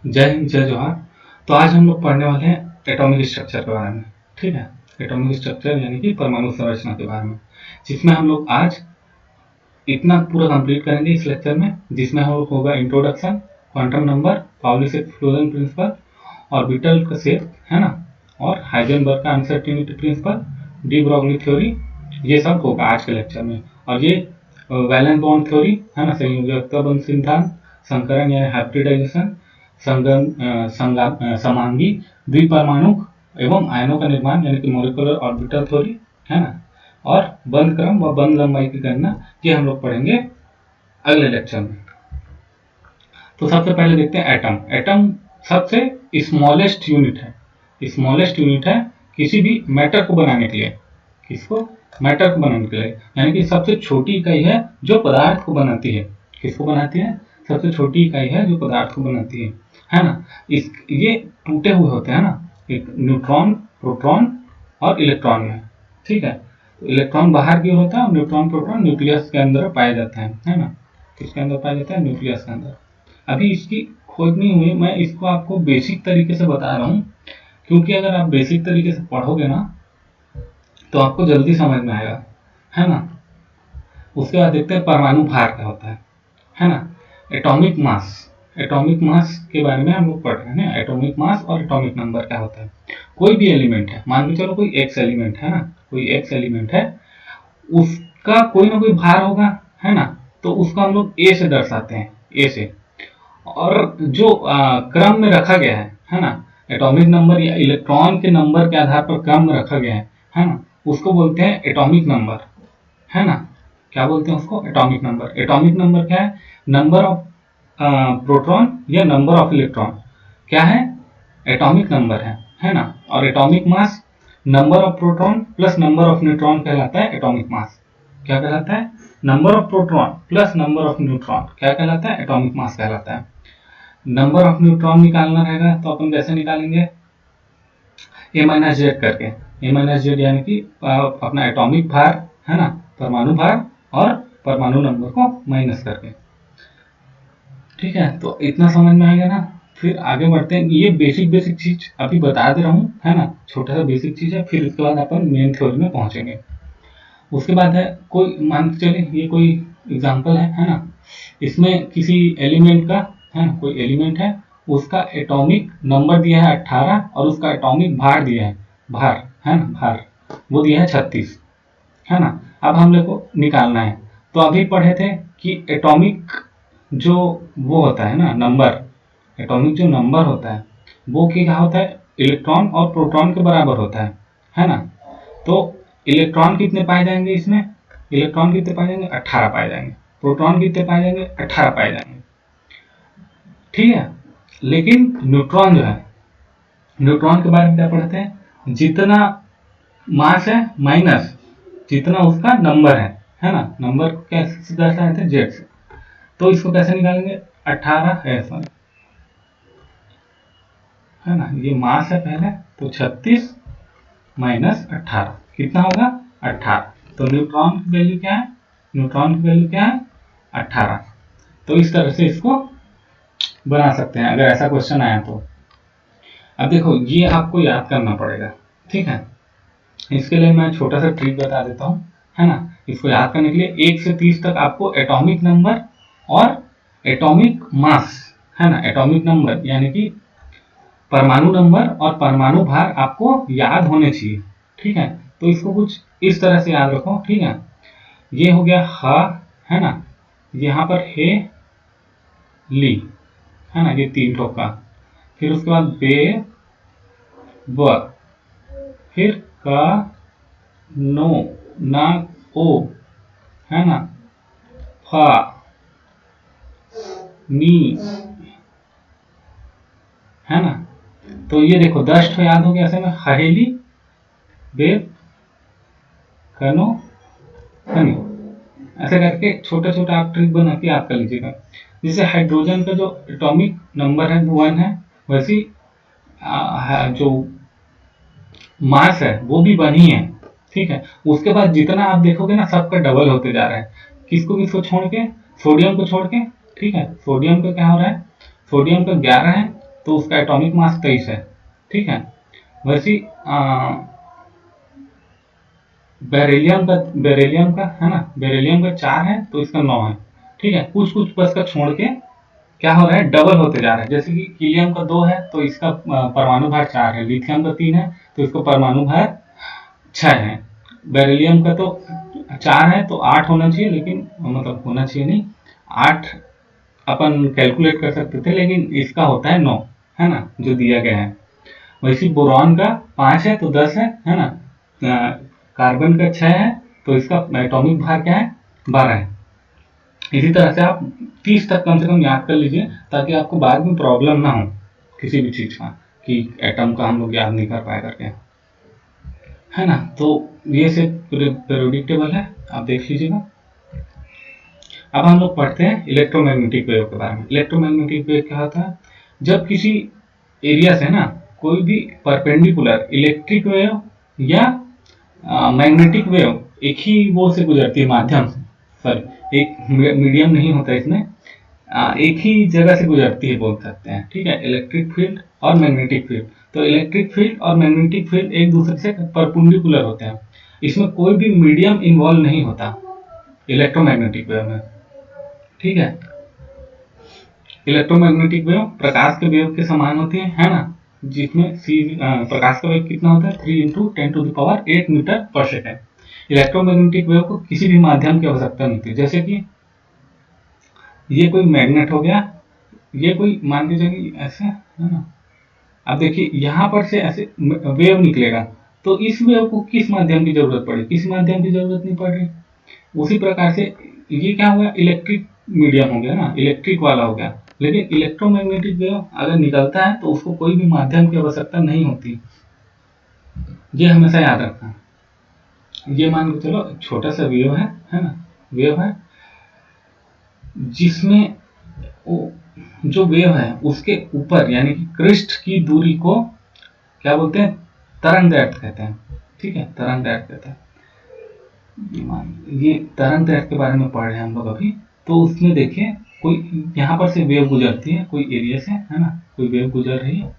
जय हिंद, जय जोहार। तो आज हम लोग पढ़ने वाले हैं एटॉमिक स्ट्रक्चर के बारे में। ठीक है, एटॉमिक स्ट्रक्चर यानी कि परमाणु संरचना के बारे में, जिसमें हम लोग आज इतना पूरा कंप्लीट करेंगे इस लेक्चर में, जिसमें हम लोग होगा introduction, quantum number, Pauli's exclusion principle, orbital का शेप, है ना, और हाइजेनबर्ग का uncertainty principle, de Broglie theory, ये सब होगा आज के लेक्चर में। और ये वैलेंस बॉन्ड थ्योरी, है ना, संयोजकता बंध सिद्धांत, संकरण यानी हाइब्रिडाइजेशन, समांगी द्विपरमाणु एवं आयनों का निर्माण यानी कि मॉलिक्यूलर ऑर्बिटल थ्योरी, है ना, और बंध क्रम व बंध लंबाई की गणना, ये हम लोग पढ़ेंगे अगले लेक्चर में। तो सबसे पहले देखते हैं एटम। एटम सबसे स्मॉलेस्ट यूनिट है, स्मॉलेस्ट यूनिट है किसी भी मैटर को बनाने के लिए। किसको? मैटर को बनाने के लिए, यानी कि सबसे छोटी इकाई है जो पदार्थ को बनाती है। किसको बनाती है? सबसे छोटी इकाई है जो पदार्थ को बनाती है ना। ये टूटे हुए होते हैं ना, एक न्यूट्रॉन, प्रोटॉन और इलेक्ट्रॉन में। ठीक है, तो इलेक्ट्रॉन बाहर की ओर होता है और न्यूट्रॉन, प्रोटॉन न्यूक्लियस के अंदर पाया जाता है ना। किसके अंदर पाया जाता है? न्यूक्लियस के अंदर। अभी इसकी खोज नहीं हुई, मैं इसको आपको बेसिक तरीके से बता रहा हूँ, क्योंकि अगर आप बेसिक तरीके से पढ़ोगे ना तो आपको जल्दी समझ में आएगा, है ना। उसके बाद देखते हैं परमाणु भार क्या होता है ना। एटॉमिक मास, एटॉमिक मास के बारे में हम लोग पढ़ रहे हैं। एटॉमिक मास और एटॉमिक नंबर क्या होता है। कोई भी एलिमेंट है, मान के चलो कोई एक्स एलिमेंट है ना, कोई एक्स एलिमेंट है, उसका कोई ना कोई भार होगा, है ना। तो उसको हम लोग ए से दर्शाते हैं, ए से। और जो क्रम में रखा गया है ना, एटॉमिक नंबर या इलेक्ट्रॉन के नंबर के आधार पर क्रम में रखा गया है ना, उसको बोलते हैं एटॉमिक नंबर, है ना। क्या बोलते हैं उसको? Atomic number. एटॉमिक नंबर क्या है? नंबर ऑफ प्रोटॉन या नंबर ऑफ इलेक्ट्रॉन क्या है? एटॉमिक नंबर है ना। और atomic mass number of proton plus number of neutron कहलाता है एटॉमिक मास। क्या कहलाता है? Number of proton plus number of neutron क्या कहलाता है? एटॉमिक मास कहलाता है। नंबर ऑफ न्यूट्रॉन निकालना रहेगा तो अपन कैसे निकालेंगे? ए माइनस जेड करके। ए माइनस जेड यानी कि अपना एटॉमिक भार, है ना, परमाणु भार, और परमाणु नंबर को माइनस करके। ठीक है, तो इतना समझ में आएगा ना। फिर आगे बढ़ते हैं। ये बेसिक बेसिक चीज अभी बता दे रहा हूँ, है ना, छोटा सा बेसिक चीज है। फिर उसके बाद अपन मेन थ्योरी में पहुंचेंगे। उसके बाद है कोई, मान के चलिए ये कोई एग्जाम्पल है ना। इसमें किसी एलिमेंट का, है ना, कोई एलिमेंट है, उसका एटॉमिक नंबर दिया है 18 और उसका एटॉमिक भार दिया है, भार, है ना, भार वो दिया है 36, है ना। अब हम लोग को निकालना है। तो अभी पढ़े थे कि एटॉमिक जो वो होता है ना नंबर, एटॉमिक जो नंबर होता है वो क्या होता है? इलेक्ट्रॉन और प्रोटॉन के बराबर होता है ना। तो इलेक्ट्रॉन कितने पाए जाएंगे इसमें? इलेक्ट्रॉन कितने पाए जाएंगे? 18 पाए जाएंगे। प्रोटॉन कितने पाए जाएंगे? 18 पाए जाएंगे। ठीक है, लेकिन न्यूट्रॉन जो है, न्यूट्रॉन के बारे में क्या पढ़ते हैं? जितना मास है माइनस जितना उसका नंबर है ना। नंबर कैसे दर्शाते हैं? जेड से। तो इसको कैसे निकालेंगे? 18 है सॉरी, है ना, ये मास है पहले, तो 36 माइनस 18 कितना होगा? 18। तो न्यूट्रॉन की वैल्यू क्या है? न्यूट्रॉन की वैल्यू क्या है? 18। तो इस तरह से इसको बना सकते हैं अगर ऐसा क्वेश्चन आया तो। अब देखो, ये आपको याद करना पड़ेगा, ठीक है। इसके लिए मैं छोटा सा ट्रिक बता देता हूँ, है ना। इसको याद करने के लिए 1 से 30 तक आपको एटॉमिक नंबर और एटॉमिक मास, है ना, एटॉमिक नंबर यानी कि परमाणु नंबर और परमाणु भार आपको याद होने चाहिए। ठीक है, तो इसको कुछ इस तरह से याद रखो। ठीक है, ये हो गया ह, है ना, यहाँ पर हे ली, है ना, ये 3 ठोक का। फिर उसके बाद बे व, फिर का नो ना ओ, है ना, फा नी, है ना। तो ये देखो 10 ठो याद हो गया ऐसे में, हहेली, बेब, कनो, हनी। ऐसे करके छोटा छोटा आप ट्रिक बना के याद कर लीजिएगा। जैसे हाइड्रोजन का जो एटॉमिक नंबर है वो 1 है, वैसी जो मास है वो भी 1 ही है। ठीक है, उसके बाद जितना आप देखोगे ना सबका डबल होते जा रहा है। किसको किसको छोड़ के? सोडियम को छोड़ के। ठीक है, सोडियम का क्या हो रहा है? सोडियम का 11 है, तो उसका एटॉमिक मास 23 है, ठीक है। वैसे बेरिलियम का है ना, बेरिलियम का 4 है तो इसका 9 है, ठीक है। कुछ कुछ बस का छोड़ के क्या हो रहा है, डबल होते जा रहा है। जैसे कि हीलियम का 2 है तो इसका परमाणु भार 4 है, लिथियम का 3 है तो इसका परमाणु भार 6 है, बेरिलियम का तो 4 है तो 8 होना चाहिए, लेकिन मतलब होना चाहिए नहीं, 8 अपन कैलकुलेट कर सकते थे, लेकिन इसका होता है 9, है ना, जो दिया गया है। वैसे बोरॉन का 5 है तो 10 है ना। कार्बन का 6 है तो इसका एटॉमिक भार क्या है, 12 है। इसी तरह से आप 30 तक कम से कम याद कर लीजिए, ताकि आपको बाद में प्रॉब्लम ना हो किसी भी चीज का कि एटम का हम लोग याद नहीं कर पाए करके, है ना। तो ये से पीरियोडिक टेबल है, आप देख लीजिएगा। अब हम लोग पढ़ते हैं इलेक्ट्रोमैग्नेटिक वेव के बारे में। इलेक्ट्रोमैग्नेटिक वेव क्या होता है, जब किसी एरिया से ना कोई भी परपेंडिकुलर इलेक्ट्रिक वेव या मैग्नेटिक वेव एक ही वो से गुजरती है, माध्यम से, सॉरी एक मीडियम नहीं होता इसमें, एक ही जगह से गुजरती है बोल सकते हैं, ठीक है। इलेक्ट्रिक फील्ड और मैग्नेटिक फील्ड, तो इलेक्ट्रिक फील्ड और मैग्नेटिक फील्ड एक दूसरे से परपेंडिकुलर होते हैं, इसमें कोई भी मीडियम इन्वॉल्व नहीं होता इलेक्ट्रोमैग्नेटिक वेव में, ठीक है। इलेक्ट्रोमैग्नेटिक वेव प्रकाश के वेव के समान होती है ना, जिसमें प्रकाश का वेग कितना होता है, 3 × 10⁸ मीटर पर सेकेंड। इलेक्ट्रोमैग्नेटिक वेव को किसी भी माध्यम की आवश्यकता नहीं होती। जैसे कि ये कोई मैग्नेट हो गया, ये कोई मान लीजिए कि ऐसे, है ना। अब देखिए यहाँ पर से ऐसे वेव निकलेगा, तो इस वेव को किस माध्यम की जरूरत पड़ी, किस माध्यम की जरूरत नहीं पड़ रही। उसी प्रकार से ये क्या हो गया, इलेक्ट्रिक मीडियम हो गया ना, इलेक्ट्रिक वाला हो गया। लेकिन इलेक्ट्रोमैग्नेटिक वेव अगर निकलता है तो उसको कोई भी माध्यम की आवश्यकता नहीं होती, ये हमेशा याद रखना। ये मान के चलो छोटा सा वेव है ना, वेव है जिसमें जो वेव है उसके ऊपर यानी कि क्रिस्ट की दूरी को क्या बोलते हैं, तरंग दैर्ध्य कहते हैं, ठीक है, तरंग दैर्ध्य कहते हैं। ये तरंग दैर्ध्य के बारे में पढ़ रहे हैं हम लोग अभी। तो उसमें देखिए कोई यहाँ पर से वेव गुजरती है, कोई एरिया से, है ना, कोई वेव गुजर रही है,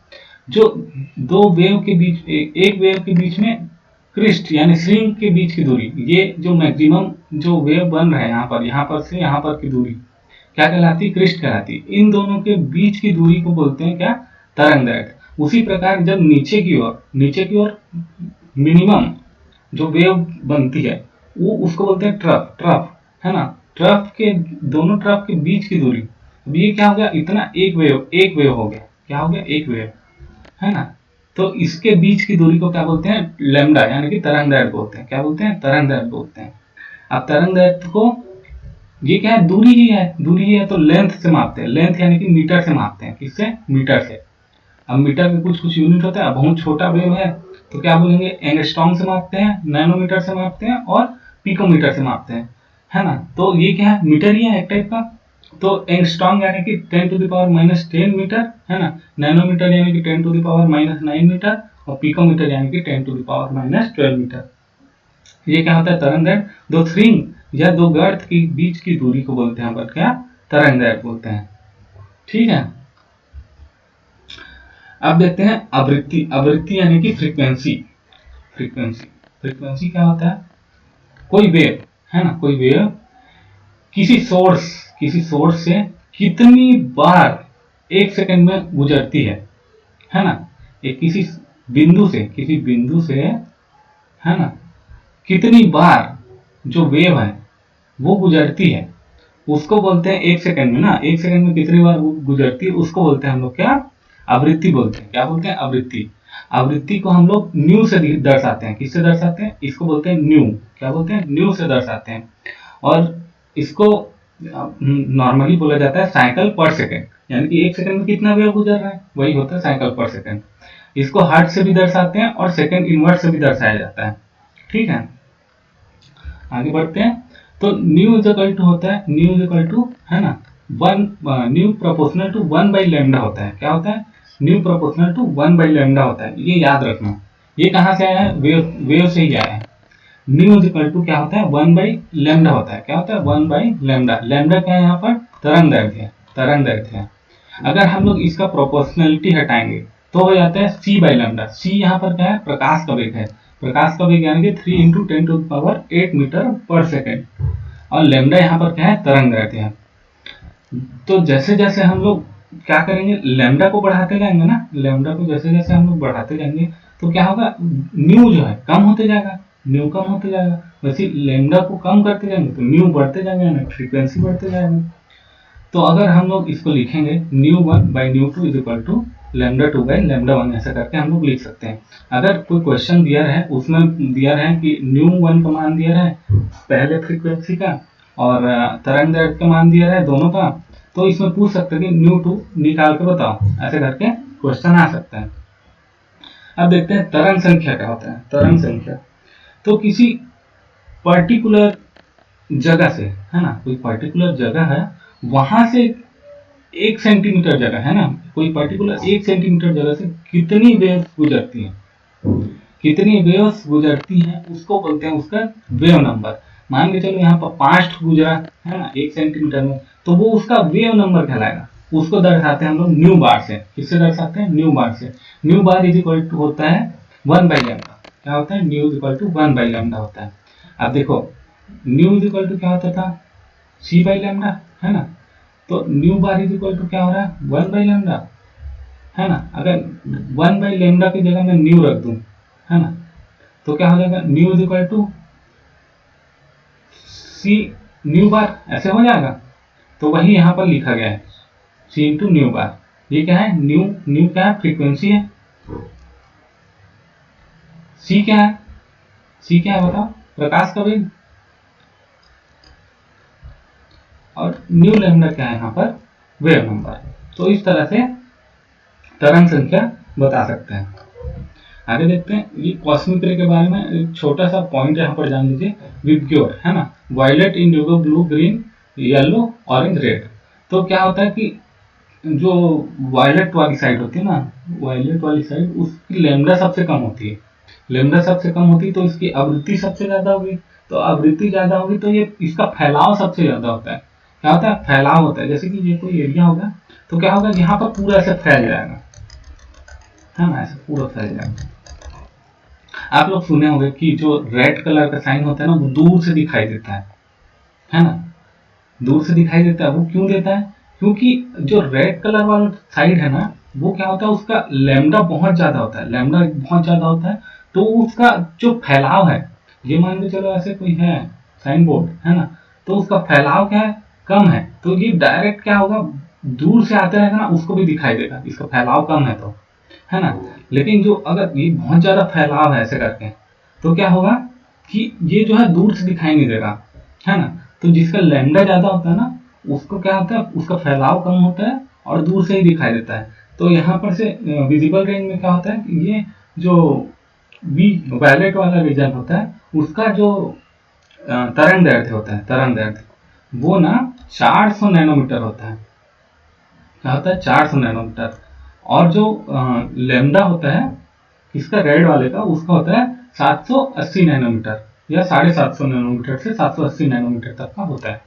जो दो वेव के बीच, एक वेव के बीच में क्रिस्ट यानी श्रिंक के बीच की दूरी, ये जो मैक्सिमम जो वेव बन रहा है यहाँ पर से यहाँ पर की दूरी क्या कहलाती है, क्रिस्ट कहलाती है। इन दोनों के बीच की दूरी को बोलते हैं क्या, तरंग दैर्ध्य। उसी प्रकार जब नीचे की ओर मिनिमम जो वेव बनती है वो उसको बोलते हैं ट्रफ, है ना। दोनों ट्रफ के बीच की दूरी, अब ये क्या हो गया, इतना एक वेव हो गया, क्या हो गया, एक वेव, है ना। तो इसके बीच की दूरी को क्या बोलते हैं, लैम्डा यानी कि तरंग दैर्ध्य बोलते हैं। क्या बोलते हैं, तरंग दैर्ध्य बोलते हैं। अब तरंग दैर्ध्य को ये क्या है, दूरी ही है तो लेंथ से मापते हैं, लेंथ यानी कि मीटर से मापते हैं, किससे, मीटर से। अब मीटर के कुछ यूनिट होता है, बहुत छोटा वेव है तो क्या बोलेंगे, एंगस्ट्रॉम से मापते हैं, नैनोमीटर से मापते हैं और पिकोमीटर से मापते हैं, है ना। तो ये क्या है, मीटर ही है एक टाइप का। तो एंगस्ट्रॉम यानी कि 10⁻⁻10 मीटर, है ना। नैनोमीटर यानी कि 10⁻⁹ मीटर और पिकोमीटर यानी कि 10⁻12 मीटर। ये क्या होता है, तरंग दैर्ध्य। दो श्रिंग या दो गर्त के बीच की दूरी को बोलते हैं पर क्या, तरंग दैर्ध्य बोलते हैं, ठीक है। अब देखते हैं आवृत्ति यानी कि फ्रीक्वेंसी क्या होता है, कोई वेव, है ना, कोई वेव किसी सोर्स से कितनी बार एक सेकंड में गुजरती है ना। एक किसी बिंदु से, है ना, कितनी बार जो वेव है वो गुजरती है, उसको बोलते हैं एक सेकंड में ना, एक सेकंड में कितनी बार गुजरती है उसको बोलते हैं हम लोग क्या, आवृत्ति बोलते हैं। क्या बोलते हैं, आवृत्ति को हम लोग न्यू से दर्शाते हैं। किससे दर्शाते हैं, इसको बोलते हैं न्यू। क्या बोलते हैं, न्यू से दर्शाते हैं। और इसको नॉर्मली बोला जाता है साइकिल पर सेकंड, यानी कि एक सेकंड में कितना वेव गुजर रहा है वही होता है साइकिल पर सेकंड। इसको हर्ट्ज से भी दर्शाते हैं और सेकंड इनवर्स से भी दर्शाया जाता है, ठीक है। आगे बढ़ते हैं। तो न्यू इज इक्वल टू होता है, है ना, न्यू प्रोपोर्शनल टू 1/λ होता है। क्या होता है, न्यू प्रोपोर्शनल टू 1/λ होता है। ये याद रखना, ये कहाँ से आया है, वेव से ही आया है। न्यू इज इक्वल टू क्या होता है, 1/λ होता है। क्या होता है, 1/λ। लैम्डा क्या है यहाँ पर, तरंग दैर्ध्य है। अगर हम लोग इसका प्रोपोर्शनलिटी हटाएंगे तो हो जाता है c बाई लैम्डा। c यहाँ पर क्या है, प्रकाश का वेग है। प्रकाश का वेग यानी कि 3 इंटू 10⁸ मीटर पर सेकेंड, और लैम्डा यहाँ पर क्या है, तरंग दैर्ध्य है। तो जैसे जैसे हम लोग क्या करेंगे, लैम्डा को बढ़ाते जाएंगे ना, लैम्डा को जैसे जैसे हम लोग बढ़ाते जाएंगे तो क्या होगा, न्यू जो है कम होते जाएगा, न्यू कम होते जाएगा। वैसे लैम्डा को कम करते जाएंगे तो न्यू बढ़ते जाएंगे, यानी फ्रीक्वेंसी बढ़ते जाएगी। तो अगर हम लोग इसको लिखेंगे nu one by nu two is equal to λ2 by λ1, ऐसा करके हम लोग लिख सकते हैं। अगर कोई क्वेश्चन दिया है उसमें दिया है कि न्यू1 का मान दिया है पहले फ्रीक्वेंसी का और तरंग दैर्ध्य का मान दिया है दोनों का, तो इसमें पूछ सकते हैं कि न्यू2 निकाल के बताओ, ऐसे करके क्वेश्चन आ सकता है। अब देखते हैं तरंग संख्या क्या होता है। तरंग संख्या तो किसी पर्टिकुलर जगह से, है ना, कोई पर्टिकुलर जगह है, वहां से 1 सेंटीमीटर जगह है ना, कोई पर्टिकुलर 1 सेंटीमीटर जगह से कितनी वेव्स गुजरती हैं, कितनी वेव्स गुजरती हैं उसको बोलते हैं उसका वेव नंबर। मान के चलो यहाँ पर 5 गुजरा है ना 1 सेंटीमीटर में, तो वो उसका वेव नंबर कहलाएगा। उसको दर्शाते हैं हम लोग न्यू बार से। किससे दर्शाते हैं, न्यू बार से। Nu bar is equal to होता है 1 बाई लैम्डा। क्या होता है, nu is equal to 1 by lambda होता है। अब देखो न्यू इज इक्वल टू क्या होता था, c बाई लैम्डा, है ना। तो nu bar is equal to क्या हो रहा है, 1 बाई लैम्डा, है ना। अगर 1 बाई लैम्डा की जगह मैं न्यू रख दूं, है ना, तो क्या हो जाएगा, nu is equal to c nu bar, ऐसे हो जाएगा। तो वही यहाँ पर लिखा गया है c इंटू न्यू बार। ये क्या है, न्यू न्यू क्या है, फ्रीक्वेंसी है। c क्या है, c क्या है बताओ, प्रकाश का वेग। और न्यू लैम्डा क्या है यहाँ पर, वेव नंबर। तो इस तरह से तरंग संख्या बता सकते हैं। आगे देखते हैं, ये कॉस्मिक रे के बारे में एक छोटा सा पॉइंट यहाँ पर जान लीजिए। विबग्योर, है ना, violet, indigo, blue, green, yellow, orange, red. तो क्या होता है कि जो वायलेट वाली साइड होती है ना, वायलेट वाली साइड, उसकी लैम्डा सबसे कम होती है। लैम्डा सबसे कम होती है तो इसकी आवृत्ति सबसे ज्यादा होगी। तो आवृत्ति ज्यादा होगी तो ये इसका फैलाव सबसे ज्यादा होता है। क्या होता है, फैलाव होता है। जैसे कि ये कोई एरिया होगा तो क्या होगा, यहाँ पर पूरा ऐसे फैल जाएगा, है ना, ऐसे पूरा फैल जाएगा। आप लोग सुने होंगे कि जो रेड कलर का साइन होता है ना, वो दूर से दिखाई देता है ना, दूर से दिखाई देता है। वो क्यों देता है, क्योंकि जो रेड कलर वाला साइड है ना, वो क्या होता है, उसका लैम्डा बहुत ज्यादा होता है, लैम्डा बहुत ज्यादा होता है। तो उसका जो फैलाव है, ये मान के चलो ऐसे कोई है साइन बोर्ड, है ना, तो उसका फैलाव क्या है, कम है। तो ये डायरेक्ट क्या होगा, दूर से आते रहेगा ना, उसको भी दिखाई देगा, इसका फैलाव कम है तो, है ना। लेकिन जो अगर ये बहुत ज्यादा फैलाव है ऐसे करके, तो क्या होगा कि ये जो है दूर से दिखाई नहीं देगा, है ना। तो जिसका लैम्डा ज्यादा होता है ना, उसको क्या होता है, उसका फैलाव कम होता है और दूर से ही दिखाई देता है। तो यहाँ पर से विजिबल रेंज में क्या होता है कि ये जो वी वायलेट वाला रीजन होता है, उसका जो तरंग दैर्ध्य होता है, तरंग दैर्ध्य वो ना 400 नैनोमीटर होता है। क्या होता है, 400 नैनोमीटर। और जो लैम्डा होता है इसका रेड वाले का, उसका होता है 780 नैनोमीटर, या 750 नैनोमीटर से 780 नैनोमीटर तक का होता है।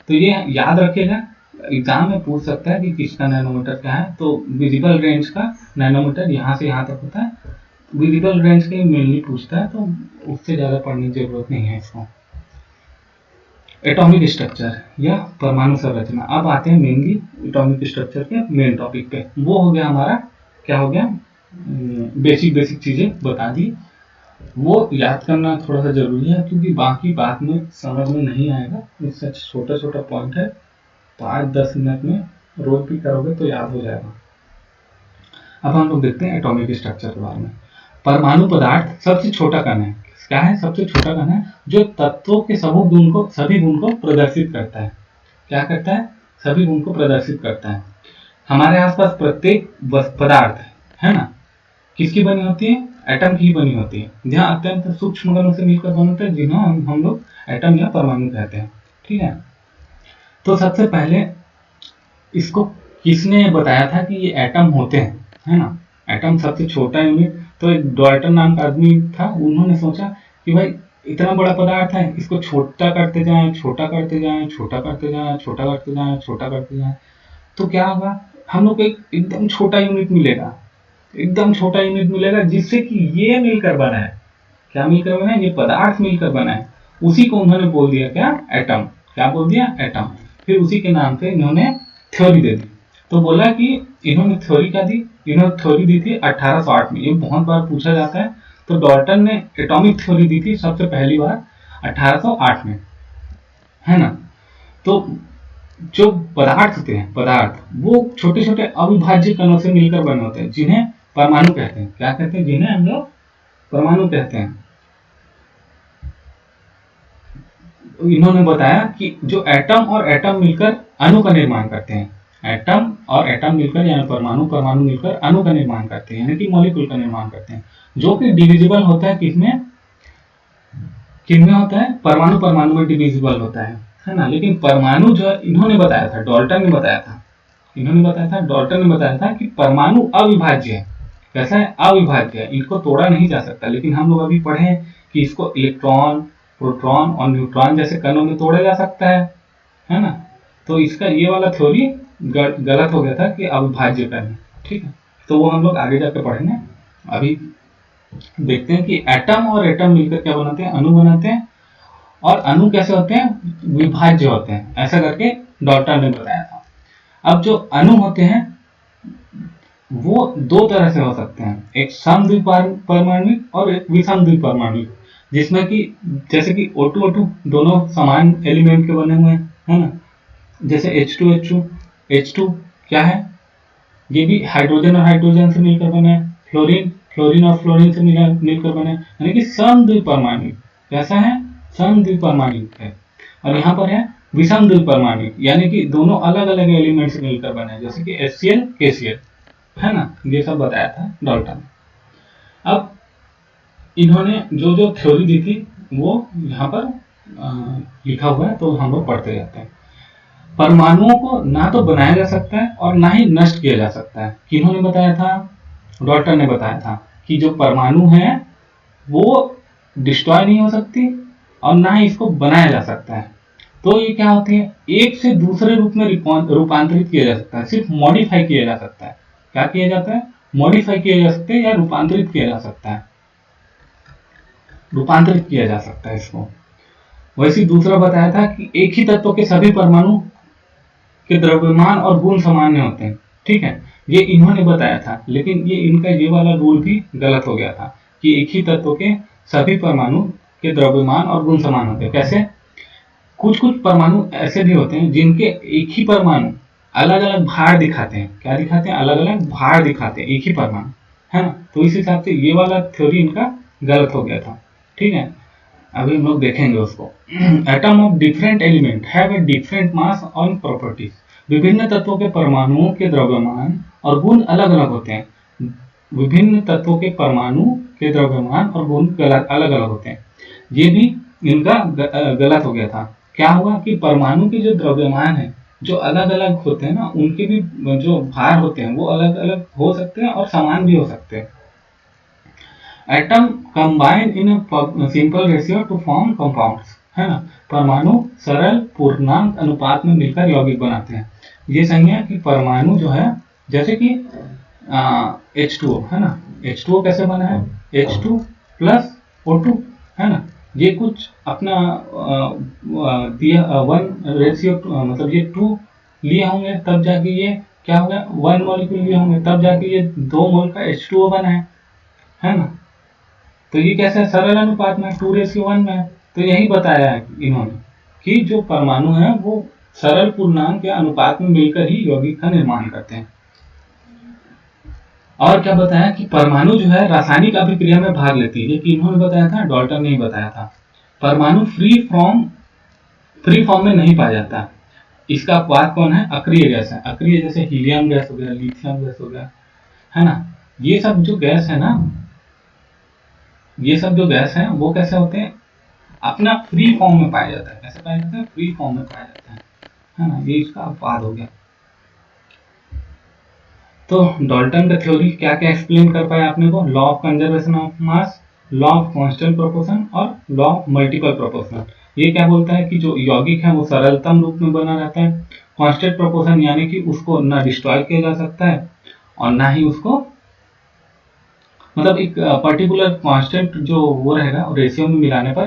तो ये याद रखिएगा, एग्जाम में पूछ सकता है कि किसका नैनोमीटर क्या है। तो विजिबल रेंज का नैनोमीटर यहाँ से यहाँ तक होता है। विजिबल रेंज के मेनली पूछता है, तो उससे ज़्यादा पढ़ने की जरूरत नहीं है इसको। एटॉमिक स्ट्रक्चर या परमाणु संरचना। अब आते हैं मेनली एटॉमिक स्ट्रक्चर के मेन टॉपिक पे। वो हो गया हमारा, क्या हो गया, बेसिक चीजें बता दी। वो याद करना थोड़ा सा जरूरी है, क्योंकि बाकी बात में समझ में नहीं आएगा। इससे छोटा छोटा पॉइंट है, 5-10 मिनट में रोज भी करोगे तो याद हो जाएगा। अब हम लोग देखते हैं एटॉमिक स्ट्रक्चर के बारे में। परमाणु पदार्थ सबसे छोटा कण है। क्या है, सबसे छोटा कण है जो तत्वों के सभी गुण को प्रदर्शित करता है। क्या करता है, सभी गुण को प्रदर्शित करता है। हमारे आसपास प्रत्येक पदार्थ, है ना, किसकी बनी होती है, एटम की बनी होती है। जहाँ अत्यंत सूक्ष्म कणों से मिलकर बनते हैं, जिन्हें हम लोग एटम या परमाणु कहते हैं। ठीक है, तो सबसे पहले इसको किसने बताया था कि ये एटम होते हैं, है ना। एटम सबसे छोटा यूनिट, तो एक डॉल्टन नाम का आदमी था, उन्होंने सोचा कि भाई इतना बड़ा पदार्थ है, इसको छोटा करते जाएं, छोटा करते जाएं, छोटा करते जाएं, छोटा करते जाएं, छोटा करते जाएं, तो क्या होगा, हम लोग को एक एकदम छोटा यूनिट मिलेगा, एकदम छोटा यूनिट मिलेगा जिससे कि ये मिलकर बना है। क्या मिलकर बना है? ये पदार्थ मिलकर बना है। उसी को उन्होंने बोल दिया क्या? एटम। क्या बोल दिया? एटम। फिर उसी के नाम पे इन्होंने थ्योरी दे दी। तो बोला कि इन्होंने थ्योरी क्या दी? इन्होंने थ्योरी दी थी 1808 में। ये बहुत बार पूछा जाता है। तो डॉल्टन ने एटॉमिक थ्योरी दी थी सबसे पहली बार 1808 में, है ना। तो जो पदार्थ होते हैं, पदार्थ वो छोटे छोटे अविभाज्य कणों से मिलकर बने होते हैं जिन्हें परमाणु कहते हैं। क्या कहते हैं? जिन्हें हम लोग परमाणु कहते हैं। इन्होंने बताया कि जो एटम और एटम मिलकर अणु का निर्माण करते हैं, एटम और एटम मिलकर यानी परमाणु, परमाणु मिलकर अणु का निर्माण करते हैं, यानी कि मॉलिक्यूल का निर्माण करते हैं, जो कि डिविजिबल होता है। किसमें किसमें होता है? परमाणु परमाणु में डिविजिबल होता है ना। लेकिन परमाणु जो इन्होंने बताया था, डॉल्टन ने बताया था, डॉल्टन ने बताया था कि परमाणु अविभाज्य है। कैसा है? अविभाज्य है, इनको तोड़ा नहीं जा सकता। लेकिन हम लोग अभी पढ़े हैं कि इसको इलेक्ट्रॉन, प्रोटॉन और न्यूट्रॉन जैसे कणों में तोड़ा जा सकता है ना। तो इसका ये वाला थ्योरी गलत हो गया था कि अविभाज्य कण है। ठीक है, तो वो हम लोग आगे जाकर पढ़ेंगे। अभी देखते हैं कि एटम और एटम मिलकर क्या बनाते हैं? अणु बनाते हैं। और अणु कैसे होते हैं? विभाज्य होते हैं। ऐसा करके डॉल्टन ने बताया था। अब जो अणु होते हैं वो दो तरह से हो सकते हैं, एक समद्विपरमाणुक और एक विषम द्विपरमाणुक, जिसमें कि जैसे कि O2 O2 दोनों समान एलिमेंट के बने हुए हैं, है ना। जैसे H2 H2, H2 क्या है? ये भी हाइड्रोजन और हाइड्रोजन से मिलकर बने हैं। फ्लोरीन फ्लोरीन और फ्लोरीन से मिलकर बने, यानी कि समद्विपरमाणुक। कैसा है? समद्विपरमाणुक है। और यहाँ पर है विषम द्विपरमाणुक, यानी कि दोनों अलग अलग एलिमेंट से मिलकर बने, जैसे कि HCl KCl, है ना। ये सब बताया था डॉल्टन। अब इन्होंने जो जो थ्योरी दी थी वो यहाँ पर लिखा हुआ है, तो हम लोग पढ़ते जाते हैं। परमाणुओं को ना तो बनाया जा सकता है और ना ही नष्ट किया जा सकता है। किन्होंने बताया था? डॉल्टन ने बताया था कि जो परमाणु है वो डिस्ट्रॉय नहीं हो सकती और ना ही इसको बनाया जा सकता है। तो ये क्या होती है? एक से दूसरे रूप में रूपांतरित किया जा सकता है, सिर्फ मॉडिफाई किया जा सकता है। क्या किया जाता है? मॉडिफाई किया जा सकता है या रूपांतरित किया जा सकता है, रूपांतरित किया जा सकता है इसको। वैसे दूसरा बताया था कि एक ही तत्व के सभी परमाणु के द्रव्यमान और गुण सामान्य होते हैं। ठीक है, ये इन्होंने बताया था, लेकिन ये इनका ये वाला रूल भी गलत हो गया था कि एक ही तत्व के सभी परमाणु के द्रव्यमान और गुण समान होते हैं। कैसे? कुछ कुछ परमाणु ऐसे भी होते हैं जिनके एक ही परमाणु अलग अलग भार दिखाते हैं। क्या दिखाते हैं? अलग अलग भार दिखाते हैं एक ही परमाणु, है ना। तो इस हिसाब से ये वाला थ्योरी इनका गलत हो गया था। ठीक है, अभी हम लोग देखेंगे उसको। Atom of different element have a different mass और प्रॉपर्टीज। विभिन्न तत्वों के परमाणुओं के द्रव्यमान और गुण अलग अलग होते हैं। विभिन्न तत्वों के परमाणु के द्रव्यमान और गुण अलग अलग होते हैं। ये भी इनका गलत हो गया था। क्या हुआ कि परमाणु के जो द्रव्यमान है जो अलग अलग होते हैं ना, उनके भी जो भार होते हैं वो अलग अलग हो सकते हैं और समान भी हो सकते हैं। Atom combine in simple ratio two form compounds, है ना। परमाणु सरल पूर्णांक अनुपात में मिलकर यौगिक बनाते हैं। ये सही है कि परमाणु जो है, जैसे कि H2O, है ना। H2O कैसे बना है? H2 प्लस O2, है ना। ये कुछ अपना दिया 1:, मतलब ये 2 लिए होंगे तब जाके ये क्या होगा? 1 मॉलिक्यूल लिए होंगे तब जाके ये 2 मोल का H2O बना है ना। तो ये कैसे? सरल अनुपात में 2:1 में है। तो यही बताया है इन्होंने कि जो परमाणु है वो सरल पूर्णांक के अनुपात में मिलकर ही यौगिक का निर्माण करते हैं। और क्या बताया कि परमाणु जो है रासायनिक अभिक्रिया में भाग लेती है। ये कि इन्होंने बताया था, डॉल्टन ने ही बताया था। परमाणु फ्री फॉर्म में नहीं पाया जाता। इसका अपवाद कौन है? अक्रिय गैस है। अक्रिय जैसे हीलियम गैस हो गया, लिथियम गैस हो गया, है ना। ये सब जो गैस है ना, ये सब जो गैस है वो कैसे होते हैं? अपना फ्री फॉर्म में पाया जाता है। कैसे पाया जाता है? फ्री फॉर्म में पाया जाता है ना। ये इसका अपवाद हो गया। तो डॉल्टन का थ्योरी क्या क्या एक्सप्लेन कर पाया आपने को? Law of conservation of mass, law of constant proportion और लॉ ऑफ मल्टीपल प्रोपोर्शन। ये क्या बोलता है कि जो यौगिक है वो सरलतम रूप में बना रहता है कांस्टेंट प्रोपोर्शन यानी कि उसको ना डिस्ट्रॉय किया जा सकता है और ना ही उसको, मतलब एक पर्टिकुलर कांस्टेंट जो वो रहेगा रेशियो में मिलाने पर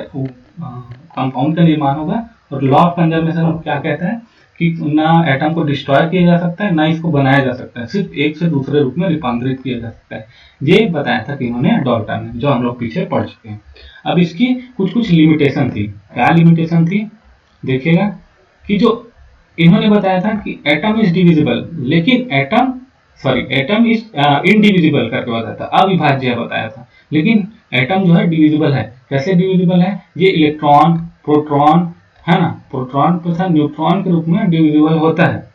कंपाउंड का निर्माण होगा। और लॉ ऑफ कंजर्वेशन क्या कहता है कि ना एटम को डिस्ट्रॉय किया जा सकता है ना इसको बनाया जा सकता है, सिर्फ एक से दूसरे रूप में रूपांतरित किया जा सकता है। ये बताया था कि इन्होंने डाल्टन ने, जो हम लोग पीछे पढ़ चुके हैं। अब इसकी कुछ कुछ लिमिटेशन थी। क्या लिमिटेशन थी देखिएगा, कि जो इन्होंने बताया था कि एटम इज डिविजिबल, लेकिन एटम इज इनडिविजिबल करके बताया था, अविभाज्य है बताया था, लेकिन एटम जो है डिविजिबल है। कैसे डिविजिबल है? ये इलेक्ट्रॉन, प्रोटॉन, है ना, प्रोटॉन तथा न्यूट्रॉन के रूप में डिविजिबल होता है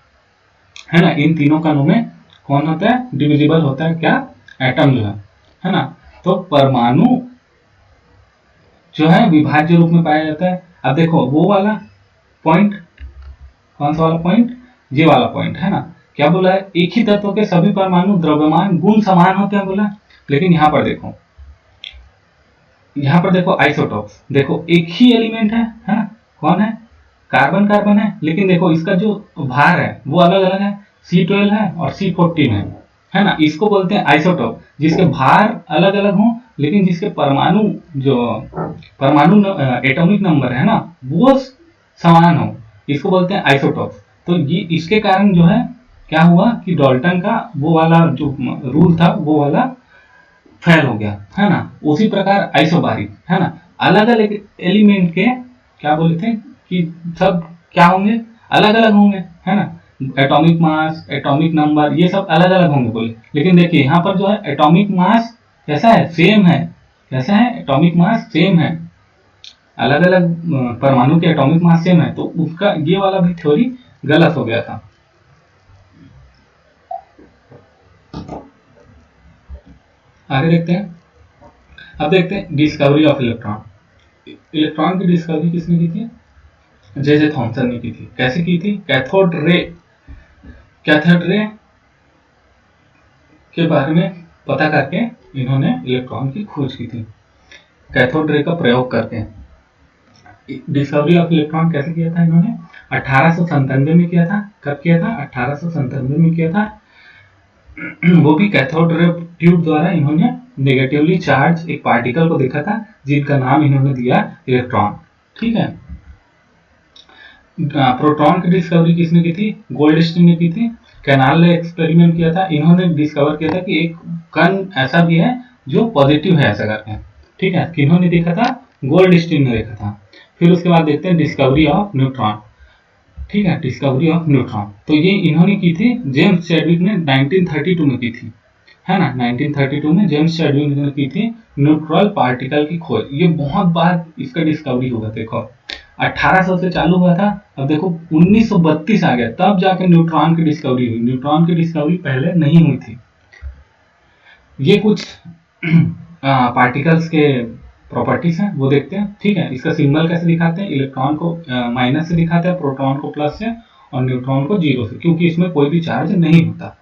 ना। इन तीनों कणों में कौन होता है? डिविजिबल होता है क्या? एटम जो है ना। तो परमाणु जो है विभाज्य रूप में पाया जाता है। अब देखो वो वाला पॉइंट, कौन सा वाला पॉइंट? ये वाला पॉइंट है ना। क्या बोला है? एक ही तत्व के सभी परमाणु द्रव्यमान गुण समान होते हैं बोला। लेकिन यहाँ पर देखो आइसोटॉप्स, देखो एक ही एलिमेंट है ना। कौन है? कार्बन कार्बन है, लेकिन देखो इसका जो भार है वो अलग अलग है, C12 है और C14 है ना। इसको बोलते हैं आइसोटॉप, जिसके भार अलग अलग हों लेकिन जिसके परमाणु एटॉमिक नंबर है ना वो समान हो, इसको बोलते हैं आइसोटॉप। तो ये इसके कारण जो है क्या हुआ कि डाल्टन का वो वाला जो रूल था वो वाला फेल हो गया, है ना। उसी प्रकार आइसोबारिक, है ना, अलग अलग एलिमेंट के क्या बोले थे कि सब क्या होंगे? अलग अलग होंगे, है ना। एटॉमिक मास, एटॉमिक नंबर, ये सब अलग अलग होंगे बोले। लेकिन देखिए यहाँ पर जो है एटॉमिक मास कैसा है? सेम है। कैसा है? एटॉमिक मास सेम है। अलग अलग परमाणु के एटॉमिक मास सेम है, तो उसका ये वाला भी थ्योरी गलत हो गया था। आगे देखते हैं। अब देखते हैं डिस्कवरी ऑफ इलेक्ट्रॉन। इलेक्ट्रॉन की डिस्कवरी किसने की थी? जे थॉमसन ने की थी। कैसे की थी? कैथोड रे के बारे में पता करके इन्होंने इलेक्ट्रॉन की खोज की थी, कैथोड रे का प्रयोग करके। डिस्कवरी ऑफ इलेक्ट्रॉन कैसे किया था इन्होंने? 1897 में किया था। कब किया था? 1897 में किया था। वो भी कैथोड रे ट्यूब द्वारा इन्होंने नेगेटिवली चार्ज एक पार्टिकल को देखा था, जिनका नाम इन्होंने दिया इलेक्ट्रॉन। ठीक है। प्रोटॉन की डिस्कवरी किसने की थी? गोल्डस्टीन ने की थी। कैनाल ने एक्सपेरिमेंट किया था। इन्होंने डिस्कवर किया था कि एक कण ऐसा भी है जो पॉजिटिव है, ऐसा करके। ठीक है। किन्होंने देखा था? गोल्डस्टीन ने देखा था। फिर उसके बाद देखते हैं डिस्कवरी ऑफ न्यूट्रॉन। ठीक है, डिस्कवरी ऑफ न्यूट्रॉन तो ये इन्होंने की थी, जेम्स चैडविक ने 1932 में की थी, है ना। 1932 में जेम्स चैडविक ने की थी न्यूट्रल पार्टिकल की खोज। ये बहुत बार इसका डिस्कवरी हुआ। देखो 1800 से चालू हुआ था, अब देखो 1932 आ गया, तब जाके न्यूट्रॉन की डिस्कवरी हुई। न्यूट्रॉन की डिस्कवरी पहले नहीं हुई थी। ये कुछ पार्टिकल्स के प्रॉपर्टीज हैं, वो देखते हैं। ठीक है। इसका सिंबल कैसे दिखाते हैं? इलेक्ट्रॉन को माइनस से दिखाते हैं, प्रोटॉन को प्लस से और न्यूट्रॉन को जीरो से, क्योंकि इसमें कोई भी चार्ज नहीं होता।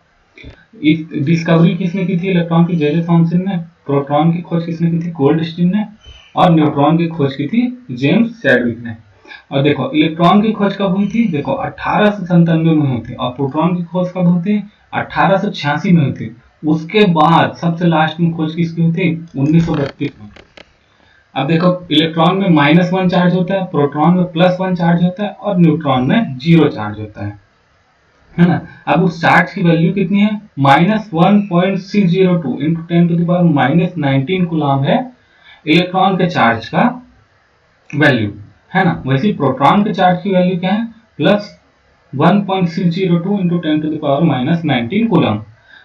डिस्कवरी किसने की थी इलेक्ट्रॉन की? जे थॉमसन ने। प्रोटॉन की खोज किसने की थी? गोल्डस्टीन ने। और न्यूट्रॉन की खोज की थी जेम्स चैडविक ने। और देखो इलेक्ट्रॉन की खोज कब हुई थी? देखो 1897 में हुई थी। और प्रोटॉन की खोज कब हुई थी? 1886 में हुई थी। उसके बाद सबसे लास्ट में खोज किसकी हुई थी? 1932 में। अब देखो इलेक्ट्रॉन में -1 चार्ज होता है, प्रोटॉन में +1 चार्ज होता है और न्यूट्रॉन में 0 चार्ज होता है ना। अब उस चार्ज की वैल्यू कितनी है? -1.602 इंटू 10⁻−19 कूलम है इलेक्ट्रॉन के चार्ज का वैल्यू, है ना। वैसे प्रोटॉन के चार्ज की वैल्यू क्या है? +1.602 इंटू 10⁻−19 कूलम।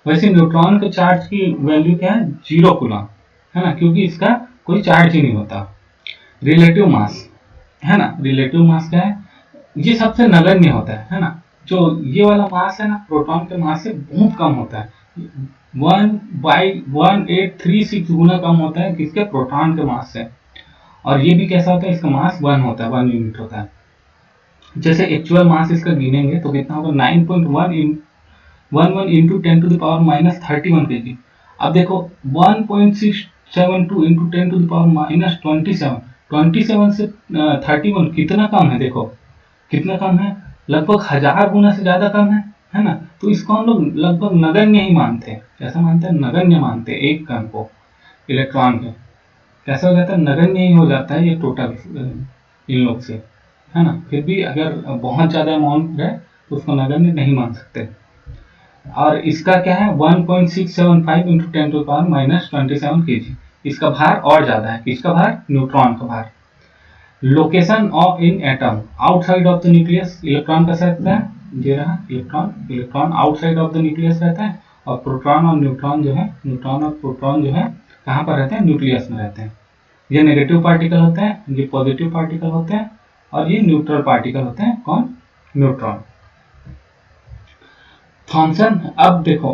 वैसे न्यूट्रॉन के चार्ज की वैल्यू क्या है? 0 कूलम, है ना, क्योंकि इसका कोई चार्ज ही नहीं होता। रिलेटिव मास, है ना, रिलेटिव मास क्या है? ये सबसे नगण्य होता है ना। जो ये वाला मास है ना, प्रोटॉन के मास से बहुत कम होता है, 1/1836 गुना कम होता है किसके? प्रोटॉन के मास से। और ये भी कैसा होता है? इसका मास 1 होता है, 1 यूनिट होता है। जैसे एक्चुअल मास इसका गिनेंगे तो कितना होगा? 9.11 इंटू 10⁻−31 kg। अब देखो 1.672 इंटू 10⁻−27, 27 से 31 कितना कम है? देखो कितना कम है? लगभग 1000 गुना से ज्यादा कम है ना। तो इसको हम लोग लगभग नगण्य ही मानते हैं। कैसा मानते हैं? नगण्य मानते हैं एक कण को, इलेक्ट्रॉन के। कैसे हो जाता है? नगण्य ही हो जाता है ये टोटल इन लोग से, है ना। फिर भी अगर बहुत ज्यादा अमाउंट है तो उसको नगण्य नहीं मान सकते। और इसका क्या है? 1.675 इंटू 10⁻⁻27 kg। इसका भार और ज्यादा है। किसका भार? न्यूट्रॉन का भार। Location of in atom outside of the nucleus. Electron कैसा रहता है? ये रहा electron outside of the nucleus रहता है। और प्रोटॉन और न्यूट्रॉन जो है, न्यूट्रॉन और प्रोटॉन जो है कहाँ पर रहते हैं? न्यूक्लियस में रहते हैं। ये नेगेटिव पार्टिकल होते हैं, ये पॉजिटिव पार्टिकल होते हैं, और ये न्यूट्रल पार्टिकल होते हैं। कौन? न्यूट्रॉन। थॉमसन, अब देखो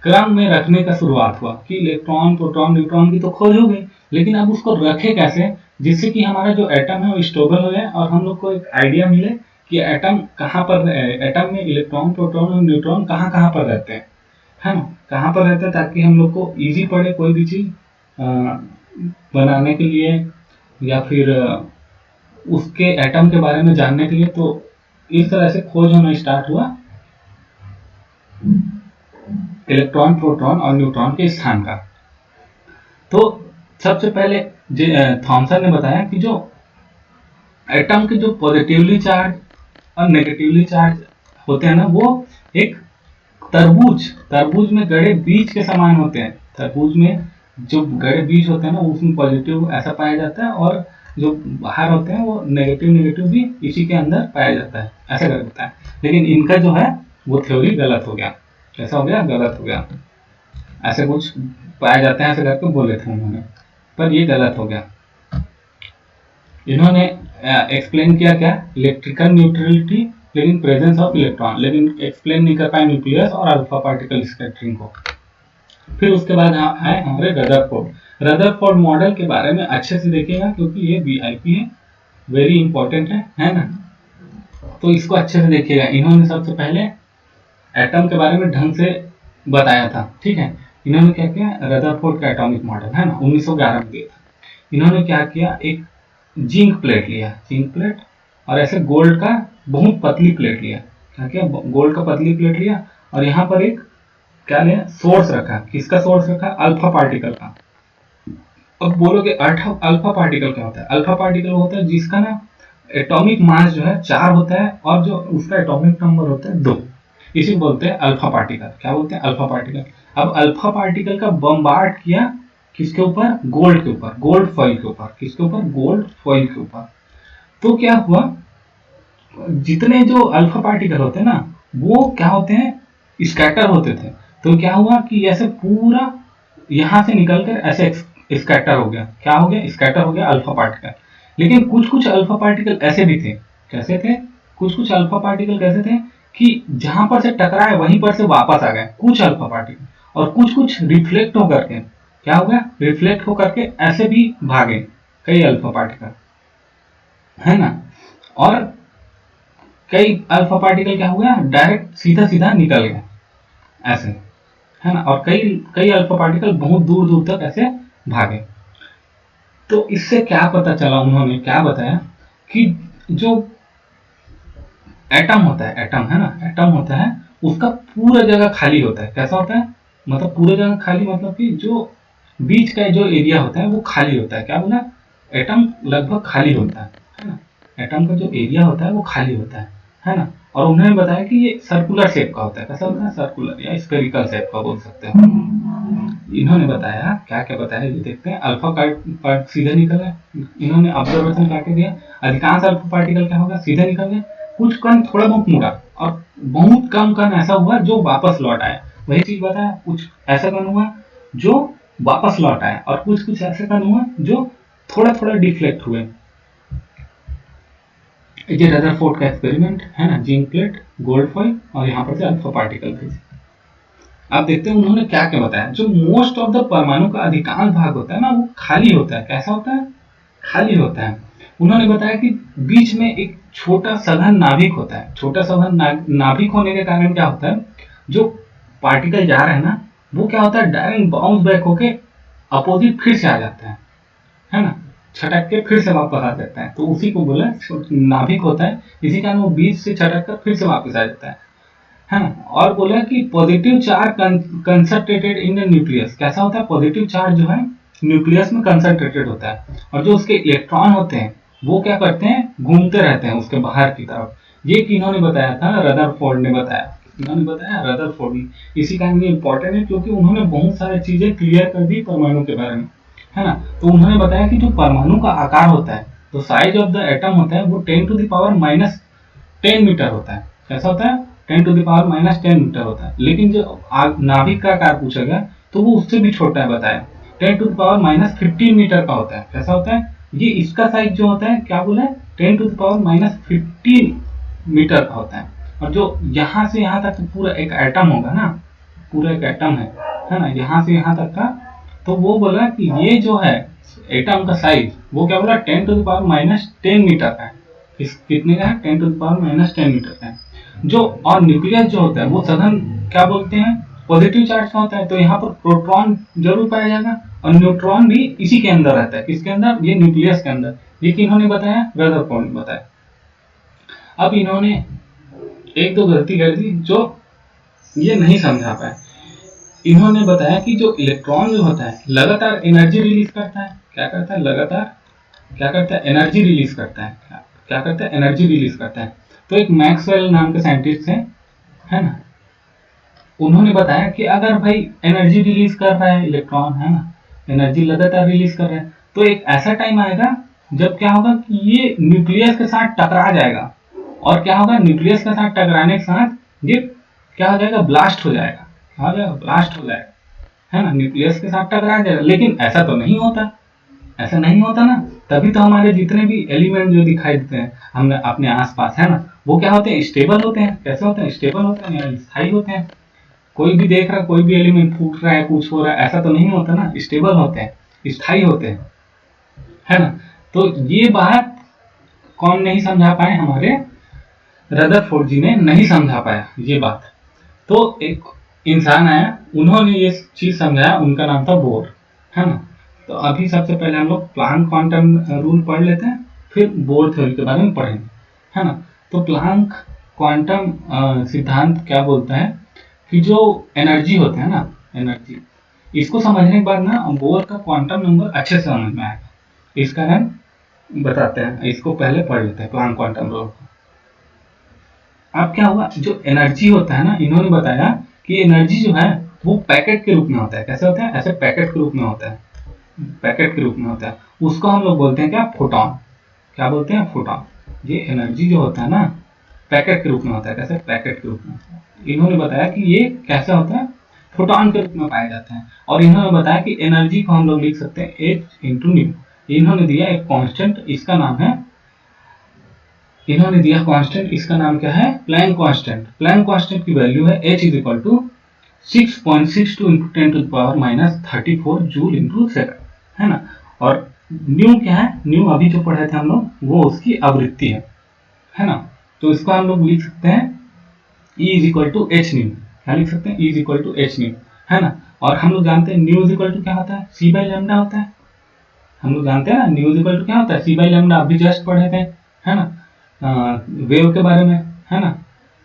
क्रम में रखने का शुरुआत हुआ कि इलेक्ट्रॉन, प्रोटॉन, न्यूट्रॉन की तो खोज हो गई, लेकिन अब उसको रखे कैसे जिससे कि हमारा जो एटम है वो स्टेबल हो जाए और हम लोग को एक आइडिया मिले कि एटम कहाँ पर, एटम में इलेक्ट्रॉन, प्रोटॉन और न्यूट्रॉन कहाँ कहाँ पर रहते हैं, है ना। कहाँ पर रहते हैं, ताकि हम लोग को इजी पड़े कोई भी चीज बनाने के लिए या फिर उसके एटम के बारे में जानने के लिए। तो इस तरह से खोज होना स्टार्ट हुआ इलेक्ट्रॉन, प्रोटॉन और न्यूट्रॉन के स्थान का। तो सबसे पहले थॉमसन ने बताया कि जो एटम के जो पॉजिटिवली चार्ज और नेगेटिवली चार्ज होते हैं ना, वो एक तरबूज में गड़े बीज के समान होते हैं। तरबूज में जो गड़े बीज होते हैं ना, उसमें पॉजिटिव ऐसा पाया जाता है, और जो बाहर होते हैं वो नेगेटिव भी इसी के अंदर पाया जाता है, ऐसा कर होता है। लेकिन इनका जो है वो थ्योरी गलत हो गया। कैसा हो गया? गलत हो गया। ऐसे कुछ पाए जाते हैं ऐसे करके बोले थे उन्होंने, पर ये गलत हो गया। इन्होंने एक्सप्लेन किया क्या? इलेक्ट्रिकल न्यूट्रलिटी लेकिन प्रेजेंस ऑफ इलेक्ट्रॉन, लेकिन एक्सप्लेन नहीं कर पाए न्यूक्लियस और अल्फा पार्टिकल स्कैटरिंग को। फिर उसके बाद आए हमारे रदरफोर्ड। रदरफोर्ड मॉडल के बारे में अच्छे से देखिएगा क्योंकि ये वीआईपी है, वेरी इंपॉर्टेंट है ना। तो इसको अच्छे से देखिएगा। इन्होंने सबसे पहले एटम के बारे में ढंग से बताया था, ठीक है। इन्होंने क्या किया? रदरफोर्ड का एटॉमिक मॉडल है ना, 1911 में दिया था। इन्होंने क्या किया? एक जिंक प्लेट लिया, जिंक प्लेट, और ऐसे गोल्ड का बहुत पतली प्लेट लिया। क्या किया? गोल्ड का पतली प्लेट लिया, और यहाँ पर एक क्या लिया? सोर्स रखा। किसका सोर्स रखा? अल्फा पार्टिकल का। अब बोलोगे अल्फा पार्टिकल क्या होता है? अल्फा पार्टिकल होता है जिसका ना एटॉमिक मास जो है 4 होता है, और जो उसका एटॉमिक नंबर होता है 2। इसी बोलते हैं अल्फा पार्टिकल। क्या बोलते हैं? Alpha particle. अब अल्फा पार्टिकल का बम्बार्ड किया किसके ऊपर? गोल्ड के ऊपर, गोल्ड फॉइल के ऊपर। किसके ऊपर? गोल्ड फॉइल के ऊपर। तो क्या हुआ? जितने जो अल्फा पार्टिकल होते हैं ना, वो क्या होते हैं? स्कैटर होते थे। तो क्या हुआ कि ऐसे पूरा यहां से निकलकर ऐसे स्कैटर हो गया। क्या हो गया? स्कैटर हो गया अल्फा पार्टिकल। लेकिन कुछ कुछ अल्फा पार्टिकल ऐसे भी थे। कैसे थे? कुछ कुछ अल्फा पार्टिकल कैसे थे कि जहां पर से टकराए वहीं पर से वापस आ गए कुछ अल्फा पार्टिकल, और कुछ कुछ रिफ्लेक्ट होकर के क्या हो गया? रिफ्लेक्ट होकर के ऐसे भी भागे कई अल्फा पार्टिकल, है ना। और कई अल्फा पार्टिकल क्या हो गया? डायरेक्ट सीधा सीधा निकल गया ऐसे, है ना। और कई कई अल्फा पार्टिकल बहुत दूर दूर तक ऐसे भागे। तो इससे क्या पता चला? उन्होंने क्या बताया कि जो एटम होता है, एटम है ना, एटम होता है उसका पूरा जगह खाली होता है। कैसा होता है? मतलब पूरा जगह खाली, मतलब कि जो बीच का जो एरिया होता है वो खाली होता है। क्या बोला? एटम लगभग खाली होता है ना। एटम का जो एरिया होता है वो खाली होता है ना। और उन्होंने बताया कि ये सर्कुलर शेप का होता है। कैसा होता है? सर्कुलर या स्फेरिकल शेप का बोल सकते हो। इन्होंने बताया, क्या क्या बताया ये देखते हैं। अल्फा पार्ट सीधे निकल गए। इन्होंने ऑब्जर्वेशन करके दिया, अधिकांश अल्फा पार्टिकल क्या होगा? सीधे निकल गए। कुछ कण थोड़ा बहुत मुड़ा, और बहुत कम कण ऐसा हुआ जो वापस लौट आया। वही चीज बताया, कुछ ऐसा कण हुआ जो वापस लौट आया, और कुछ कुछ ऐसे कण हुआ जो थोड़ा थोड़ा डिफ्लेक्ट हुए। ये रदरफोर्ड का एक्सपेरिमेंट है ना, जिंक प्लेट, गोल्ड फॉइल, और यहाँ पर से अल्फा पार्टिकल भेजे। अब देखते हैं उन्होंने क्या क्या बताया। जो मोस्ट ऑफ द परमाणु का अधिकांश भाग होता है ना, वो खाली होता है। कैसा होता है? खाली होता है। उन्होंने बताया कि बीच में एक छोटा सघन नाभिक होता है। छोटा सघन नाभिक होने के कारण क्या होता है? जो पार्टिकल जा रहे हैं ना, वो क्या होता है? डायरेक्ट बाउंस बैक होके अपोजिट फिर से आ जाता है ना। छटक के फिर से वापस आ जाता है, तो उसी को बोला नाभिक होता है, इसी कारण वो बीच से छटक कर फिर से वापस आ जाता है ना। और बोला कि पॉजिटिव चार्ज कंसंट्रेटेड इन न्यूक्लियस, कैसा होता है, पॉजिटिव चार्ज जो है न्यूक्लियस में कंसंट्रेटेड होता है, और जो उसके इलेक्ट्रॉन होते हैं वो क्या करते हैं, घूमते रहते हैं उसके बाहर की तरफ। ये किन्होंने बताया था, रदरफोर्ड ने बताया, इन्होंने बताया रदरफोर्ड ने। इसी कारण ये इंपॉर्टेंट है क्योंकि उन्होंने बहुत सारी चीजें क्लियर कर दी परमाणु के बारे में, है ना। तो उन्होंने बताया कि जो परमाणु का आकार होता है, तो साइज ऑफ द एटम होता है वो 10⁻⁻10 मीटर होता है। कैसा होता है, 10⁻⁻10 मीटर होता है। लेकिन जो नाभिक का आकार पूछा गया तो वो उससे भी छोटा है, बताया 10⁻15 मीटर का होता है। कैसा होता है, ये इसका साइज जो होता है क्या बोला है, 10⁻15 मीटर का होता है। और जो यहाँ से यहाँ तक पूरा एक एटम होगा ना, पूरा एक एटम है ना, यहाँ से यहाँ तक का, तो वो बोला कि ये जो है एटम का साइज वो क्या बोला 10⁻10 मीटर का है। इस कितने का है, 10⁻10 मीटर का है। जो और न्यूक्लियस जो होता है वो सघन क्या बोलते हैं, पॉजिटिव चार्ज का होता है, तो यहाँ पर प्रोटॉन जरूर पाया जाएगा, और न्यूट्रॉन भी इसी के अंदर रहता है। किसके अंदर, ये न्यूक्लियस के अंदर। ये किन्होंने बताया, रदरफोर्ड ने बताया। अब इन्होंने एक दो गलती कर दी जो ये नहीं समझा पाए। इन्होंने बताया कि जो इलेक्ट्रॉन जो होता है लगातार एनर्जी रिलीज करता है। क्या करता है, लगातार क्या करता है, एनर्जी रिलीज करता है। क्या करता है, एनर्जी रिलीज करता है। तो एक मैक्सवेल नाम के साइंटिस्ट है ना, उन्होंने बताया कि अगर भाई एनर्जी रिलीज कर रहा है इलेक्ट्रॉन, है ना, एनर्जी लगातार रिलीज कर रहा है, तो एक ऐसा टाइम आएगा जब क्या होगा कि ये न्यूक्लियस के साथ टकरा जाएगा, और क्या होगा, न्यूक्लियस के साथ टकराने के साथ ये क्या हो जाएगा, ब्लास्ट हो जाएगा। क्या हो जाएगा, ब्लास्ट हो जाएगा, है ना, न्यूक्लियस के साथ टकरा जाएगा। लेकिन ऐसा तो नहीं होता, ऐसा नहीं होता ना, तभी तो हमारे जितने भी एलिमेंट जो दिखाई देते हैं हमने अपने आसपास, है ना, वो क्या होते हैं, स्टेबल होते हैं। कैसे होते हैं, स्टेबल होते हैं, स्थायी होते हैं। कोई भी देख रहा है, कोई भी एलिमेंट फूट रहा है, कुछ हो रहा है, ऐसा तो नहीं होता ना, स्टेबल होते हैं, स्थायी होते हैं, है ना। तो ये बात कौन नहीं समझा पाए, हमारे रदरफोर्ड जी ने नहीं समझा पाया ये बात। तो एक इंसान आया, उन्होंने ये चीज समझाया, उनका नाम था बोर, है ना। तो अभी सबसे पहले हम लोग प्लांक क्वांटम रूल पढ़ लेते हैं, फिर बोर थ्योरी के बारे में पढ़ेंगे, है ना। तो प्लांक क्वांटम सिद्धांत क्या बोलता है कि जो एनर्जी होता है ना, एनर्जी, इसको समझने के बाद ना बोर का क्वांटम नंबर अच्छे से समझ में आएगा। इस कारण बताते हैं, इसको पहले पढ़ लेते हैं प्लांक क्वांटम रूल। अब क्या हुआ, जो एनर्जी होता है ना, इन्होंने बताया कि एनर्जी जो है वो पैकेट के रूप में होता है। कैसे होता है, ऐसे पैकेट के रूप में होता है, पैकेट के रूप में होता है। उसको हम लोग बोलते हैं क्या, फोटॉन। क्या बोलते हैं, फोटॉन। ये एनर्जी जो होता है ना, पैकेट के रूप में होता है। कैसे, पैकेट के रूप में। इन्होंने बताया कि ये कैसे होता है, फोटॉन के रूप में पाया जाता है। और इन्होंने बताया कि एनर्जी को हम लोग लिख सकते हैं H × इन्होंने दिया एक कांस्टेंट, इसका नाम है, इन्होंने दिया कांस्टेंट, इसका नाम क्या है, प्लैंक कांस्टेंट। प्लैंक कांस्टेंट की वैल्यू है H = 6.62 × 10⁻34 जूल/सेकंड, है ना। और न्यू क्या है, न्यू अभी जो पढ़े थे हम लोग, वो उसकी आवृत्ति है ना। तो इसको हम लोग लिख सकते हैं E = h न्यू। क्या लिख सकते हैं, E = h न्यू, है ना। और हम लोग जानते हैं न्यू = क्या होता है, c/λ होता है। हम लोग जानते हैं ना न्यू = क्या होता है, c/λ। अभी जस्ट पढ़े थे, है ना, वेव के बारे में, है ना,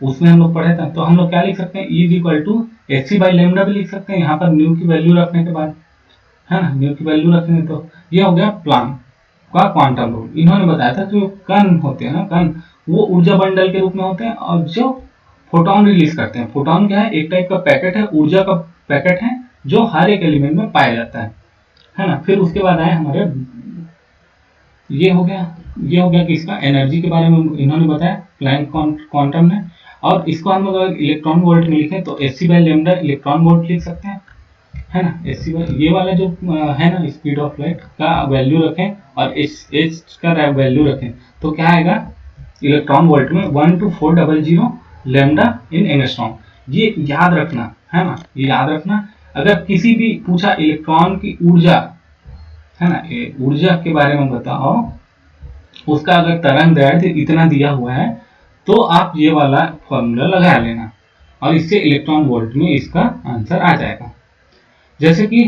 उसमें हम लोग पढ़े थे। तो हम लोग क्या लिख सकते हैं, E = hc/λ भी लिख सकते हैं, यहाँ पर न्यू की वैल्यू रखने के बाद, है ना, न्यू की वैल्यू रखने। तो ये हो गया प्लांक का क्वांटम रूल। इन्होंने बताया था कि कण होते हैं ना, कण वो ऊर्जा बंडल के रूप में होते हैं, और जो फोटोन रिलीज करते हैं। फोटोन क्या है, एक टाइप का पैकेट है, ऊर्जा का पैकेट है, जो हर एक एलिमेंट में पाया जाता है ना। फिर उसके बाद आए हमारे, ये हो गया कि इसका एनर्जी के बारे में इन्होंने बताया, प्लैंक क्वांटम ने। और इसको हम लोग अगर इलेक्ट्रॉन वोल्ट में लिखें तो hc/λ इलेक्ट्रॉन वोल्ट लिख सकते हैं, है ना। ये वाला जो है ना, स्पीड ऑफ लाइट का वैल्यू रखें, और h का वैल्यू रखें, तो क्या आएगा, इलेक्ट्रॉन वोल्ट में 12400 लैम्डा इन एंगस्ट्रॉम। ये याद रखना, है ना, ये याद रखना। अगर किसी भी पूछा इलेक्ट्रॉन की ऊर्जा, है ना, ऊर्जा के बारे में बताओ, उसका अगर तरंग दैर्ध्य इतना दिया हुआ है, तो आप ये वाला फॉर्मूला लगा लेना, और इससे इलेक्ट्रॉन वोल्ट में इसका आंसर आ जाएगा। जैसे कि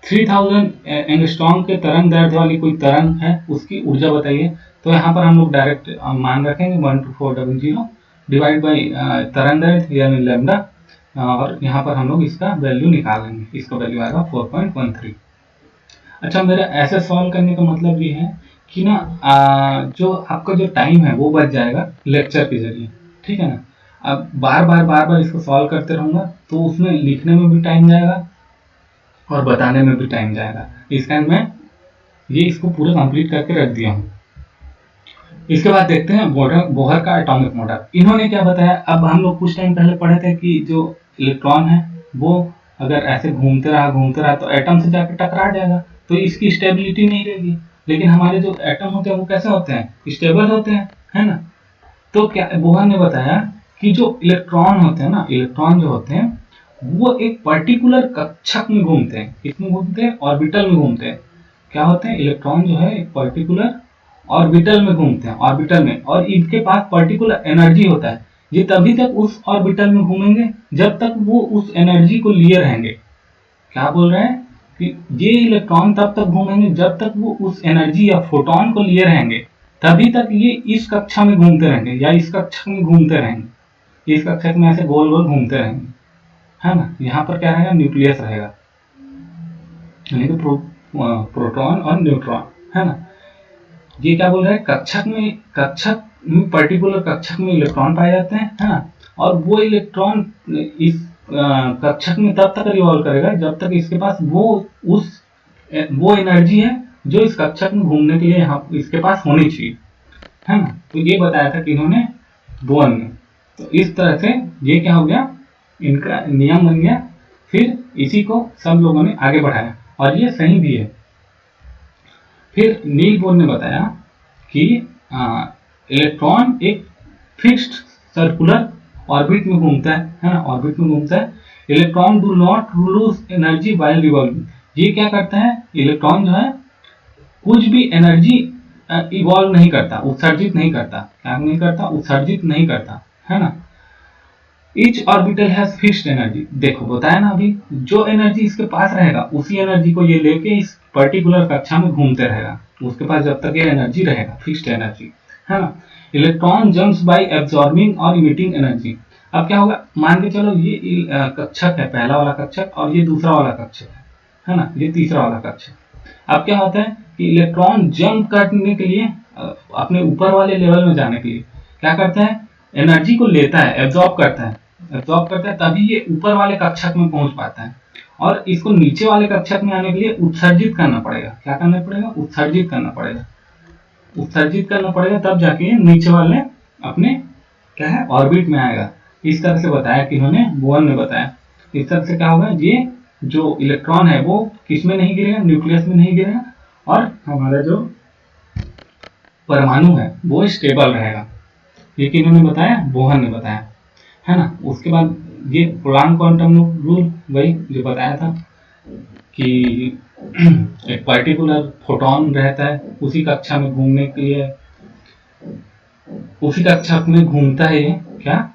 3000 एंगस्ट्रॉम के तरंग दैर्ध्य वाली कोई तरंग है, उसकी ऊर्जा बताइए। तो यहाँ पर हम लोग डायरेक्ट मान रखेंगे 12400 डिवाइड बाई तरंग दैर्ध्य यानी लैम्डा, और यहाँ पर हम लोग इसका वैल्यू निकाल लेंगे। इसका वैल्यू आएगा 4.13। अच्छा, मेरा ऐसे सॉल्व करने का मतलब ये है कि ना जो आपका जो टाइम है वो बच जाएगा लेक्चर के जरिए, ठीक है ना। अब बार बार इसको सॉल्व करते रहूंगा तो उसमें लिखने में भी टाइम जाएगा और बताने में भी टाइम जाएगा। इस कारण मैं ये इसको पूरा कंप्लीट करके रख दिया हूँ। इसके बाद देखते हैं बोहर का एटॉमिक मॉडल। इन्होंने क्या बताया, अब हम लोग कुछ टाइम पहले पढ़े थे कि जो इलेक्ट्रॉन है वो अगर ऐसे घूमते रहा तो एटम से जाकर टकरा जाएगा, तो इसकी स्टेबिलिटी नहीं रहेगी। लेकिन हमारे जो एटम होते हैं वो कैसे होते हैं, स्टेबल होते हैं, है ना। तो क्या बोहर ने बताया कि जो इलेक्ट्रॉन होते हैं ना, इलेक्ट्रॉन जो होते हैं वो एक पर्टिकुलर कक्षक में घूमते हैं। किसमें घूमते हैं, ऑर्बिटल में घूमते हैं। क्या होते हैं, इलेक्ट्रॉन जो है एक पर्टिकुलर ऑर्बिटल में घूमते हैं, ऑर्बिटल में, और इनके पास पर्टिकुलर एनर्जी होता है। ये तभी तक उस ऑर्बिटल में घूमेंगे जब तक वो उस एनर्जी को लिए रहेंगे। क्या बोल रहे हैं कि ये इलेक्ट्रॉन तब तक घूमेंगे जब तक वो उस एनर्जी या फोटोन को लिए रहेंगे, तभी तक ये इस कक्षा में घूमते रहेंगे या इस कक्षक में घूमते रहेंगे। इस कक्षक में ऐसे गोल गोल घूमते रहेंगे, है ना। यहाँ पर क्या रहेगा, न्यूक्लियस रहेगा, यानी कि प्रोटॉन और न्यूट्रॉन, है ना। ये क्या बोल रहे हैं, कक्षक में पर्टिकुलर कक्षक में इलेक्ट्रॉन पाए जाते हैं, है ना। और वो इलेक्ट्रॉन इस कक्षक में तब तक रिवॉल्व करेगा जब तक इसके पास वो एनर्जी है जो इस कक्षक में घूमने के लिए यहाँ इसके पास होनी चाहिए, है ना। तो ये बताया था कि इन्होंने बोहर ने। तो इस तरह से ये क्या हो गया, इनका नियम बन गया। फिर इसी को सब लोगों ने आगे बढ़ाया और ये सही भी है। फिर नील बोर ने बताया कि इलेक्ट्रॉन एक फिक्स्ड सर्कुलर ऑर्बिट में घूमता है ना, ऑर्बिट में घूमता है। Electron do not lose energy while revolving. ये क्या करता है, इलेक्ट्रॉन जो है कुछ भी एनर्जी इवॉल्व नहीं करता, उत्सर्जित नहीं करता। क्या नहीं करता, उत्सर्जित नहीं करता, है ना। Each orbital has fixed energy। देखो बताया ना अभी, जो एनर्जी इसके पास रहेगा उसी एनर्जी को ये लेके इस पर्टिकुलर कक्षा में घूमते रहेगा, उसके पास जब तक ये एनर्जी रहेगा, फिक्स्ड एनर्जी, है ना। इलेक्ट्रॉन जम्प्स बाय एब्जॉर्बिंग और इमिटिंग एनर्जी। अब क्या होगा, मान के चलो ये कक्षक है, पहला वाला कक्षक, और ये दूसरा वाला कक्षक है ना, ये तीसरा वाला कक्षक। अब क्या होता है कि इलेक्ट्रॉन जंप करने के लिए, अपने ऊपर वाले लेवल में जाने के लिए क्या करता है, एनर्जी को लेता है, एब्जॉर्ब करता है, तभी ये ऊपर वाले कक्षक में पहुंच पाता है। और इसको नीचे वाले कक्षक में आने के लिए उत्सर्जित करना पड़ेगा। क्या करना पड़ेगा, उत्सर्जित करना पड़ेगा। उत्सर्जित करना पड़ेगा तब जाके नीचे वाले अपने क्या है, ऑर्बिट में आएगा। इस तरह से बताया कि इन्होंने, बोहर ने बताया। इस तरह से क्या होगा, ये जो इलेक्ट्रॉन है वो किस में नहीं गिरेगा, न्यूक्लियस में नहीं गिरेगा, और हमारा जो परमाणु है वो स्टेबल रहेगा। ये किन्होंने बताया, बोहर ने बताया, है ना। उसके बाद ये प्लांक क्वांटम रूल, वही जो बताया था कि एक पर्टिकुलर फोटोन रहता है उसी कक्षा में घूमने के लिए, उसी कक्षा में घूमता है ये क्या,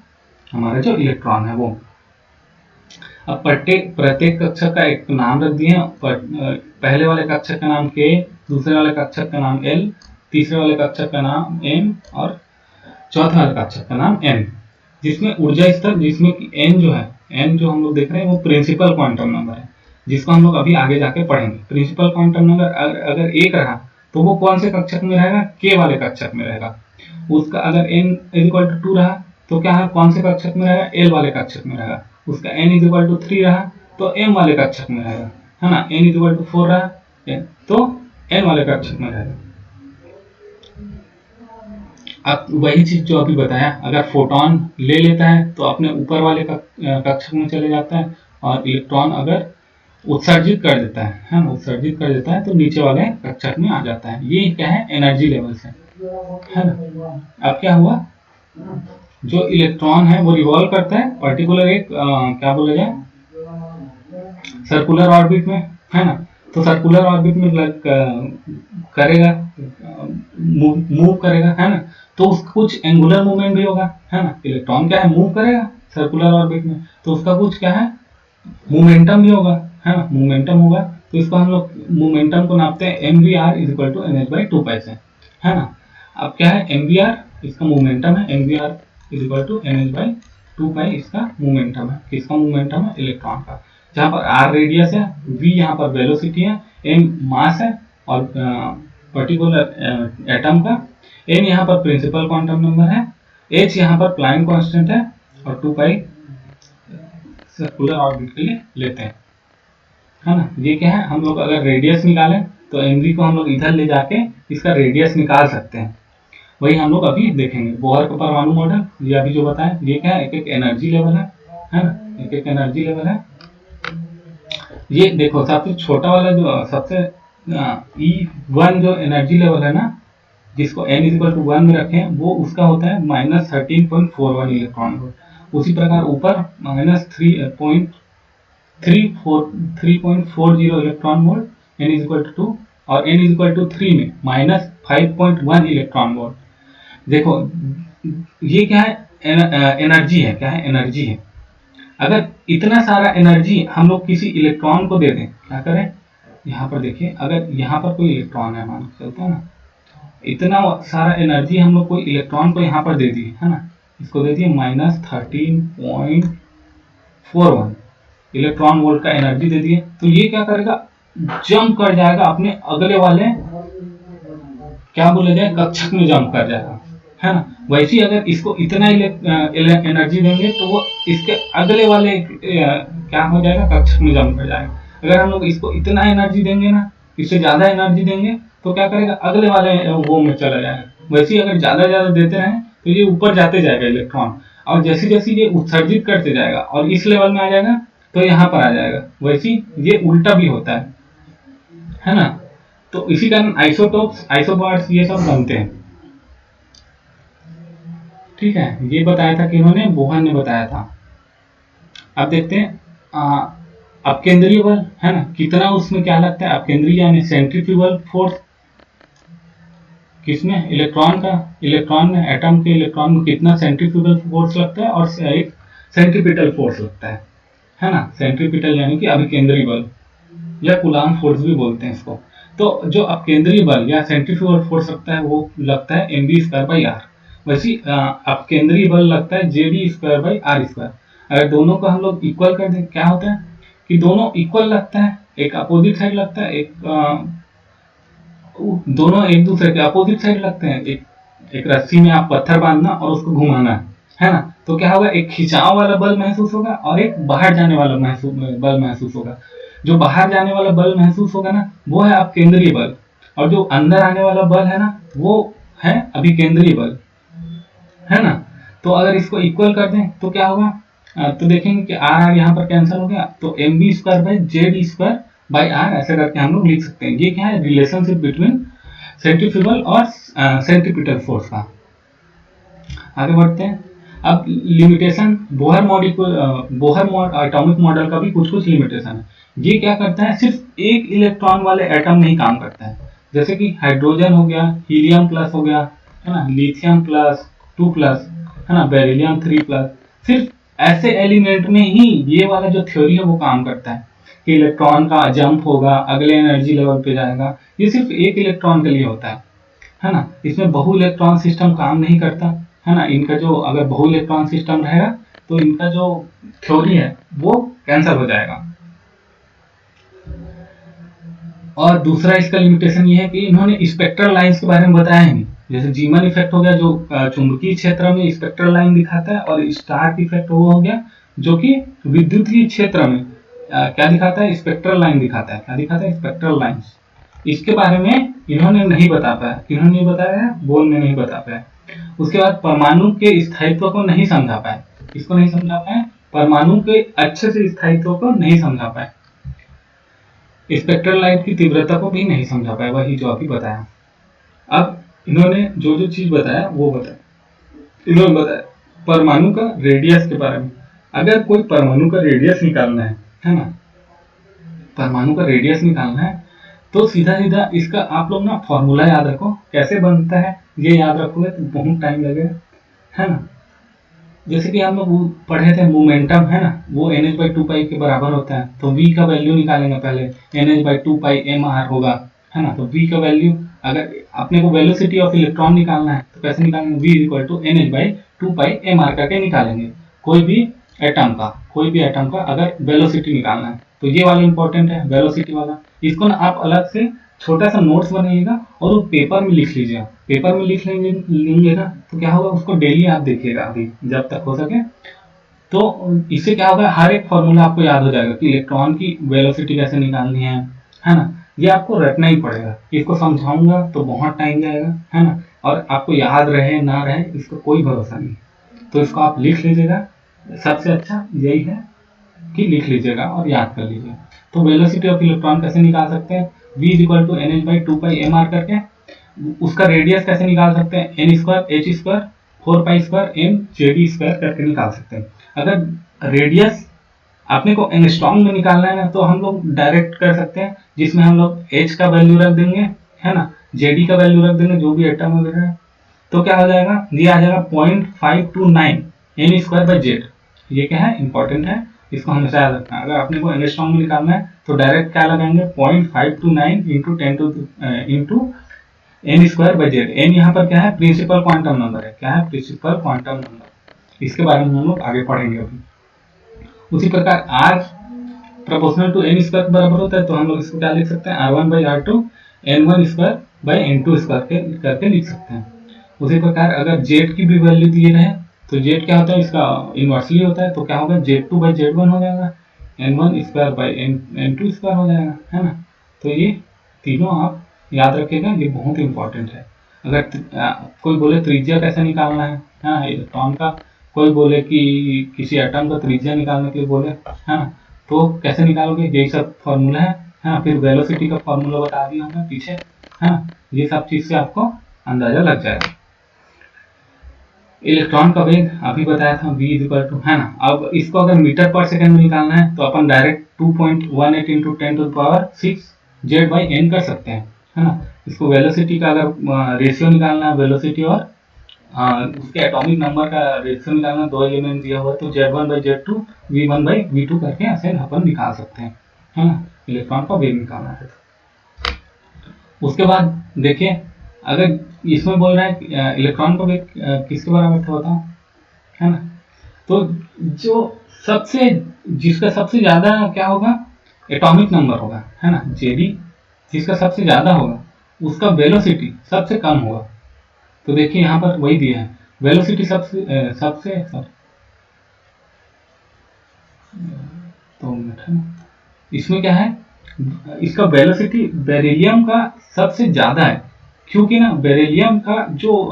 हमारा जो इलेक्ट्रॉन है वो। अब प्रत्येक कक्षक का एक नाम रख दिए। पहले वाले कक्षक का नाम K, दूसरे वाले कक्षक का नाम L, तीसरे वाले कक्षक का नाम M, और चौथे वाले कक्षक का नाम N। जिसमें ऊर्जा स्तर, जिसमें कि n जो है, n जो हम लोग देख रहे हैं वो प्रिंसिपल क्वांटम नंबर है, जिसको हम लोग अभी आगे जाके पढ़ेंगे। प्रिंसिपल क्वांटम नंबर अगर 1 रहा तो वो कौन से कक्षक में रहेगा, k वाले कक्षक में रहेगा। उसका अगर n = 2 रहा तो क्या है, कौन से कक्षक में रहेगा, l वाले कक्षक में रहेगा। उसका n = 3 रहा तो m वाले कक्षक में रहेगा, है ना। n = 4 रहा तो n वाले कक्षक में रहेगा। अब वही चीज जो अभी बताया, अगर फोटोन ले लेता है तो अपने ऊपर वाले कक्षक में चले जाता है, और इलेक्ट्रॉन अगर उत्सर्जित कर देता है ना, उत्सर्जित कर देता है तो नीचे वाले कक्षक में आ जाता है। ये क्या है, एनर्जी लेवल से, है ना। अब क्या हुआ, जो इलेक्ट्रॉन है वो रिवॉल्व करता है पर्टिकुलर एक क्या बोला जाए, सर्कुलर ऑर्बिट में, है ना। तो सर्कुलर ऑर्बिट में करेगा, मूव करेगा, है ना। तो उसका कुछ एंगुलर मूवमेंट भी होगा, है ना। इलेक्ट्रॉन क्या है, मूव करेगा सर्कुलर ऑर्बिट में, तो उसका कुछ क्या है, मोमेंटम भी होगा, है ना, मोमेंटम होगा। तो इसको हम लोग मोमेंटम को नापते हैं mvr इक्वल टू nh/2 से, है ना। अब क्या है mvr, इसका मोमेंटम है, mvr इक्वल टू nh/2 इसका मोमेंटम है। किसका मोमेंटम है? इलेक्ट्रॉन का। जहाँ पर r रेडियस है, v यहाँ पर वेलोसिटी है, m मास है और पर्टिकुलर एटम का, n यहाँ पर प्रिंसिपल क्वांटम नंबर है, h यहाँ पर प्लैंक कांस्टेंट है और 2 पाई सर्कुलर ऑर्बिट के लिए लेते हैं, है ना। ये क्या है, हम लोग अगर रेडियस निकालें तो mv को हम लोग इधर ले जाके इसका रेडियस निकाल सकते हैं। वही हम लोग अभी देखेंगे। बोहर का परमाणु मॉडल, ये अभी जो बताया, ये क्या है, एक एक एनर्जी लेवल है ना, एक एक एनर्जी लेवल है। ये देखो सबसे छोटा वाला जो सबसे E1 जो एनर्जी लेवल है ना, जिसको n इक्वल टू 1 में रखें, वो उसका होता है -13.41 इलेक्ट्रॉन वोल्ट। उसी प्रकार ऊपर -3.40 electron volt n equal to 2 और n इक्वल टू 3 में -5.1 इलेक्ट्रॉन वोल्ट। देखो ये क्या है, एनर्जी है, क्या है, एनर्जी है। अगर इतना सारा एनर्जी हम लोग किसी इलेक्ट्रॉन को दे दें, क्या करें, यहाँ पर देखिए, अगर यहाँ पर कोई इलेक्ट्रॉन है, मान चलता है ना, इतना सारा एनर्जी हम लोग कोई इलेक्ट्रॉन को यहाँ पर दे दिए, है ना, इसको दे दिए -13.41 इलेक्ट्रॉन वोल्ट का एनर्जी दे दिए, तो ये क्या करेगा, जंप कर जाएगा अपने अगले वाले, क्या बोला जाए, कक्षक में जंप कर जाएगा, है ना। वैसे ही अगर इसको इतना एनर्जी देंगे तो वो इसके अगले वाले क्या हो जाएगा, कक्षक में जंप कर जाएगा। अगर हम लोग इसको इतना एनर्जी देंगे ना, इससे ज्यादा एनर्जी देंगे तो क्या करेगा, अगले वाले वो में चला जाएगा। वैसे ही अगर ज्यादा ज्यादा देते रहें तो ये ऊपर जाते जाएगा इलेक्ट्रॉन, और जैसे जैसे ये उत्सर्जित करते जाएगा और इस लेवल में आ जाएगा तो यहाँ पर आ जाएगा। वैसे ये उल्टा भी होता है ना। तो इसी कारण आइसोटोप्स, आइसोबार्स ये सब बनते हैं। ठीक है, ये बताया था कि इन्होंने, बोहर ने बताया था। अब देखते हैं अपकेंद्रीय बल, है ना, कितना उसमें क्या लगता है, अपकेंद्रीय यानी सेंट्रीफ्यूगल फोर्स, किसमें, इलेक्ट्रॉन का, इलेक्ट्रॉन में, एटम के इलेक्ट्रॉन में कितना सेंट्रीफ्यूगल फोर्स लगता है और एक सेंट्रीपिटल फोर्स लगता है ना। सेंट्रीपिटल यानी कि अभिकेंद्रीय बल या कूलाम्ब फोर्स भी बोलते हैं इसको। तो जो अपकेंद्रीय बल या सेंट्रीफ्यूगल फोर्स लगता है वो लगता है mv²/r। वैसे अपकेंद्रीय बल लगता है JD²/r²। अगर दोनों को हम लोग इक्वल कर दें, क्या होता है कि दोनों इक्वल लगता है, एक अपोजिट साइड लगता है, दोनों एक दूसरे के अपोजिट साइड लगते हैं। एक रस्सी में आप पत्थर बांधना और उसको घुमाना है ना, तो क्या होगा, एक खिंचाव वाला बल महसूस होगा और एक बाहर जाने वाला बल महसूस होगा। जो बाहर जाने वाला बल महसूस होगा ना, वो है अपकेंद्रीय बल, और जो अंदर आने वाला बल है ना, वो है अभिकेंद्रीय बल, है ना। तो अगर इसको इक्वल कर दें तो क्या होगा, तो देखेंगे कि आर यहाँ पर कैंसिल हो गया, तो mv²/JD²/r ऐसे करके हम लोग लिख सकते हैं। ये क्या है, रिलेशनशिप बिटवीन सेंट्रीफ्यूगल और सेंट्रीपिटल फोर्स का। आगे बढ़ते हैं। अब लिमिटेशन, बोहर एटॉमिक मॉडल का भी कुछ कुछ लिमिटेशन है। ये क्या करता है, सिर्फ एक इलेक्ट्रॉन वाले एटम में ही काम करता है। जैसे कि हाइड्रोजन हो गया, हीलियम प्लस हो गया, है ना, लिथियम प्लस 2+, है ना, बेरिलियम 3+। सिर्फ ऐसे एलिमेंट में ही ये वाला जो थ्योरी है वो काम करता है कि इलेक्ट्रॉन का जंप होगा, अगले एनर्जी लेवल पे जाएगा। ये सिर्फ एक इलेक्ट्रॉन के लिए होता है ना। इसमें बहु इलेक्ट्रॉन सिस्टम काम नहीं करता, है ना। इनका जो अगर बहु इलेक्ट्रॉन सिस्टम रहेगा तो इनका जो थ्योरी है वो कैंसिल हो जाएगा। और दूसरा इसका लिमिटेशन ये है कि इन्होंने स्पेक्ट्रल लाइंस के बारे में बताया नहीं। जैसे जीमन इफेक्ट हो गया जो चुंबकीय क्षेत्र में स्पेक्ट्रल लाइन दिखाता है, और स्टार्क इफेक्ट वो हो गया जो कि विद्युतीय क्षेत्र में क्या दिखाता है, स्पेक्ट्रल लाइन दिखाता है। क्या दिखाता है, स्पेक्ट्रल लाइंस। इसके बारे में इन्होंने नहीं बता पाया। क्यों नहीं बताया, बोल में नहीं बता पाया। उसके बाद परमाणु के स्थायित्व को नहीं समझा पाए। इसको नहीं समझा पाए, परमाणु के अच्छे से स्थायित्व को नहीं समझा पाए, स्पेक्ट्रल लाइट की तीव्रता को भी नहीं समझा पाया, वही जो अभी बताया। अब इन्होंने जो जो चीज बताया वो बताया। इन्होंने बताया परमाणु का रेडियस के बारे में। अगर कोई परमाणु का रेडियस निकालना है ना, परमाणु का रेडियस निकालना है तो सीधा सीधा इसका आप लोग ना फॉर्मूला याद रखो। कैसे बनता है ये याद रखोगे तो बहुत टाइम लगेगा, है ना। जैसे कि हम लोग पढ़े थे मोमेंटम है ना, वो NH/2 के बराबर होता है। तो v का वैल्यू निकालेंगे पहले, NH/2 होगा, है ना। तो v का वैल्यू, अगर अपने को वेलोसिटी ऑफ इलेक्ट्रॉन निकालना है तो कैसे निकालेंगे, v NH/2 करके निकालेंगे। कोई भी एटम का अगर वेलोसिटी निकालना है तो ये वाला इंपॉर्टेंट है, वेलोसिटी वाला। इसको ना आप अलग से छोटा सा नोट्स बनाइएगा और वो पेपर में लिख लीजिएगा। पेपर में लिख लेंगे ना तो क्या होगा, उसको डेली आप देखिएगा अभी जब तक हो सके। तो इससे क्या होगा, हर एक फॉर्मूला आपको याद हो जाएगा कि इलेक्ट्रॉन की वेलोसिटी कैसे निकालनी है ना। ये आपको रटना ही पड़ेगा। इसको समझाऊंगा तो बहुत टाइम जाएगा, है ना, और आपको याद रहे ना रहे इसका कोई भरोसा नहीं। तो इसको आप लिख लीजिएगा। सबसे अच्छा यही है कि लिख लीजिएगा और याद कर लीजिएगा। तो वेलोसिटी ऑफ इलेक्ट्रॉन कैसे निकाल सकते हैं, v NH/2 करके। उसका रेडियस कैसे निकाल सकते हैं, n²h² 4π² m JD² करके निकाल सकते हैं। अगर रेडियस अपने को एंगस्ट्रॉम में निकालना है ना तो हम लोग डायरेक्ट कर सकते हैं, जिसमें हम लोग h का वैल्यू रख देंगे, है ना, JD का वैल्यू रख देंगे, जो भी एटम वगैरह है। तो क्या हो जाएगा, ये आ जाएगा 0.529 n²/z। ये क्या है, इंपॉर्टेंट है, इसको हमेशा याद रखना है। अगर अपने को एंगस्ट्रॉम में निकालना है तो डायरेक्ट क्या लगाएंगे, 0.529 इंटू n²/z। n यहाँ पर क्या है, प्रिंसिपल क्वांटम नंबर है। क्या है, प्रिंसिपल क्वांटम नंबर। इसके बारे में हम लोग आगे पढ़ेंगे अभी। उसी प्रकार r प्रोपोर्शनल टू n² के बराबर होता है, तो हम लोग इसको क्या लिख सकते हैं, r1/r2 n1² करके लिख सकते हैं। उसी प्रकार अगर z की भी वैल्यू दिए रहे तो z क्या होता है, इसका इनवर्सली होता है। तो क्या होगा, z2/z1 हो जाएगा, n1² हो जाएगा, है ना। तो ये तीनों आप याद रखिएगा, ये बहुत इंपॉर्टेंट है। अगर कोई बोले त्रिज्या कैसे निकालना है, हाँ, इलेक्ट्रॉन का, कोई बोले कि किसी एटम का त्रिज्या निकालने के लिए बोले, है ना, तो कैसे निकालोगे, यही सब फॉर्मूला है। हाँ, फिर वेलोसिटी का फॉर्मूला बता दिया हमने पीछे, है ना। ये सब चीज से आपको अंदाजा लग जाएगा। इलेक्ट्रॉन का वेग अभी बताया था, v है ना। अब इसको अगर मीटर पर सेकंड में निकालना है तो अपन डायरेक्ट 2.18 इंटू 10⁶ z/n कर सकते हैं, है ना। इसको वेलोसिटी का अगर रेशियो निकालना है, वेलोसिटी और उसके एटॉमिक नंबर का रेशियो निकालना, दो एलिमेंट दिया हुआ है, तो z1/z2 v1/v2 करके ऐसे अपन निकाल सकते हैं, है ना, इलेक्ट्रॉन का वेग निकालना है। उसके बाद देखिए, अगर इसमें बोल रहा है इलेक्ट्रॉन का वेग किसके बराबर था बताओ, है ना। तो जो सबसे, जिसका सबसे ज्यादा क्या होगा, एटॉमिक नंबर होगा, है ना, जेडी, जिसका सबसे ज्यादा होगा उसका वेलोसिटी सबसे कम होगा। तो देखिए यहाँ पर वही दिया है, वेलोसिटी सबसे तो इसमें क्या है, इसका वेलोसिटी बेरिलियम का सबसे ज्यादा है, क्योंकि ना बेरिलियम का जो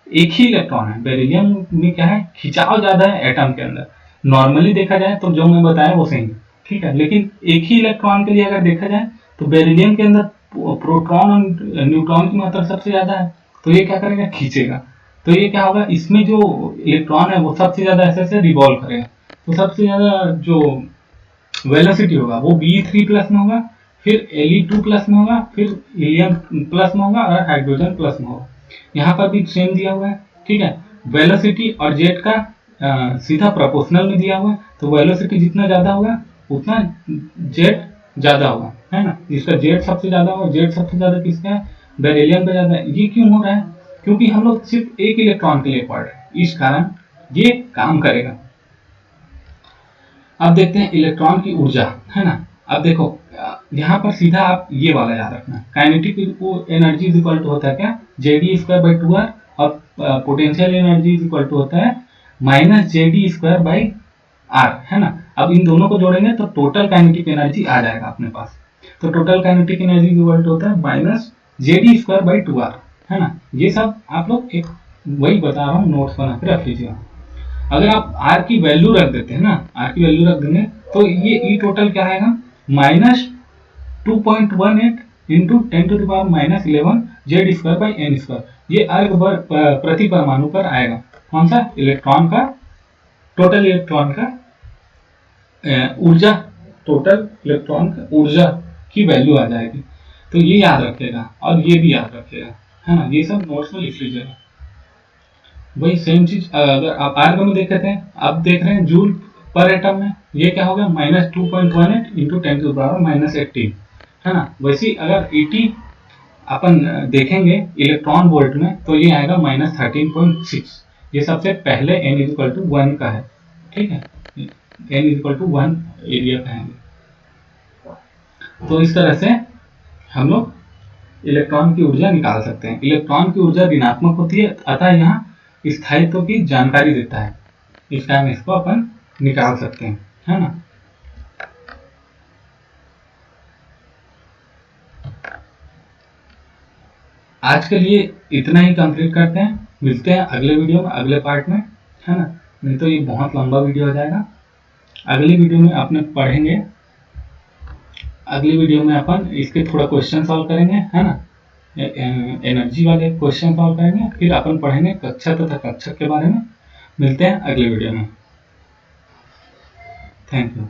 एक ही इलेक्ट्रॉन है, बेरिलियम में क्या है, खिंचाव ज्यादा है एटम के अंदर। नॉर्मली देखा जाए तो जो मैं बताया वो सही है, ठीक है, लेकिन एक ही इलेक्ट्रॉन के लिए अगर देखा जाए तो बेरिलियम के अंदर प्रोटॉन और न्यूट्रॉन की मात्रा सबसे ज्यादा है। तो ये क्या करेगा, खींचेगा। तो ये क्या होगा, इसमें जो इलेक्ट्रॉन है वो सबसे ज्यादा ऐसे रिवॉल्व करेगा। तो सबसे ज्यादा जो वेलोसिटी होगा वो B3+ में होगा, फिर Le2+ में होगा, फिर हीलियम+ में होगा और हाइड्रोजन+ में होगा। यहाँ पर भी सेम दिया हुआ है, ठीक है। वेलोसिटी और जेट का सीधा प्रोपोर्शनल में दिया हुआ है, तो वेलोसिटी जितना ज्यादा होगा उतना जेट ज्यादा होगा, है ना। जिसका जेट सबसे ज्यादा होगा, जेट सबसे ज्यादा किसका है, बेरिलियम पे ज्यादा है। ये क्यों हो रहा है, क्योंकि हम लोग सिर्फ एक इलेक्ट्रॉन के लिए पढ़ रहे हैं, इस कारण ये काम करेगा। अब देखते हैं इलेक्ट्रॉन की ऊर्जा, है ना। अब देखो यहाँ पर सीधा आप ये वाला याद रखना, kinetic energy is equal to होता है क्या, JD²/2r, और potential energy is equal to होता है -JD²/r, है ना। अब इन दोनों को जोड़ेंगे तो टोटल काइनेटिक एनर्जी आ जाएगा अपने पास। तो total kinetic energy is equal to होता है -JD²/2r, है ना। ये सब आप लोग एक वही बता रहा हूँ, नोट्स बना के रख लीजिएगा। अगर आप r की वैल्यू रख देते हैं ना, r की वैल्यू रख देंगे तो ये ई टोटल क्या आएगा, -2.18 इंटू 10⁻⁻11 Z²/n²। ये अर्ग प्रति परमाणु पर आएगा। कौन सा, इलेक्ट्रॉन का, टोटल इलेक्ट्रॉन का ऊर्जा, टोटल इलेक्ट्रॉन का ऊर्जा की वैल्यू आ जाएगी। तो ये याद रखिएगा और ये भी याद रखिएगा, है ना। ये सब नोट्स में लिख लीजिएगा। वही सेम चीज अगर आप आर्गन में देखते हैं, आप देख रहे हैं जूल पर एटम में, ये क्या हो गया -2.18 इंटू 10⁻−18, है ना। वैसे अगर ईटी अपन देखेंगे इलेक्ट्रॉन वोल्ट में तो ये आएगा -13.6। ये सबसे पहले n=1 का है, ठीक है, n=1 एरिया का है। तो इस तरह से हम लोग इलेक्ट्रॉन की ऊर्जा निकाल सकते हैं। इलेक्ट्रॉन की ऊर्जा ऋणात्मक होती है, अतः यहाँ स्थायित्व की जानकारी देता है, इस टाइम इसको अपन निकाल सकते हैं, है ना। आज के लिए इतना ही कंप्लीट करते हैं, मिलते हैं अगले वीडियो में, अगले पार्ट में, है ना। नहीं तो ये बहुत लंबा वीडियो हो जाएगा। अगली वीडियो में अपने पढ़ेंगे, अगली वीडियो में अपन इसके थोड़ा क्वेश्चन सॉल्व करेंगे, है ना, एनर्जी वाले क्वेश्चन सॉल्व करेंगे, फिर अपन पढ़ेंगे कक्षा तथा कक्षक के बारे में। मिलते हैं अगले वीडियो में। Thank you.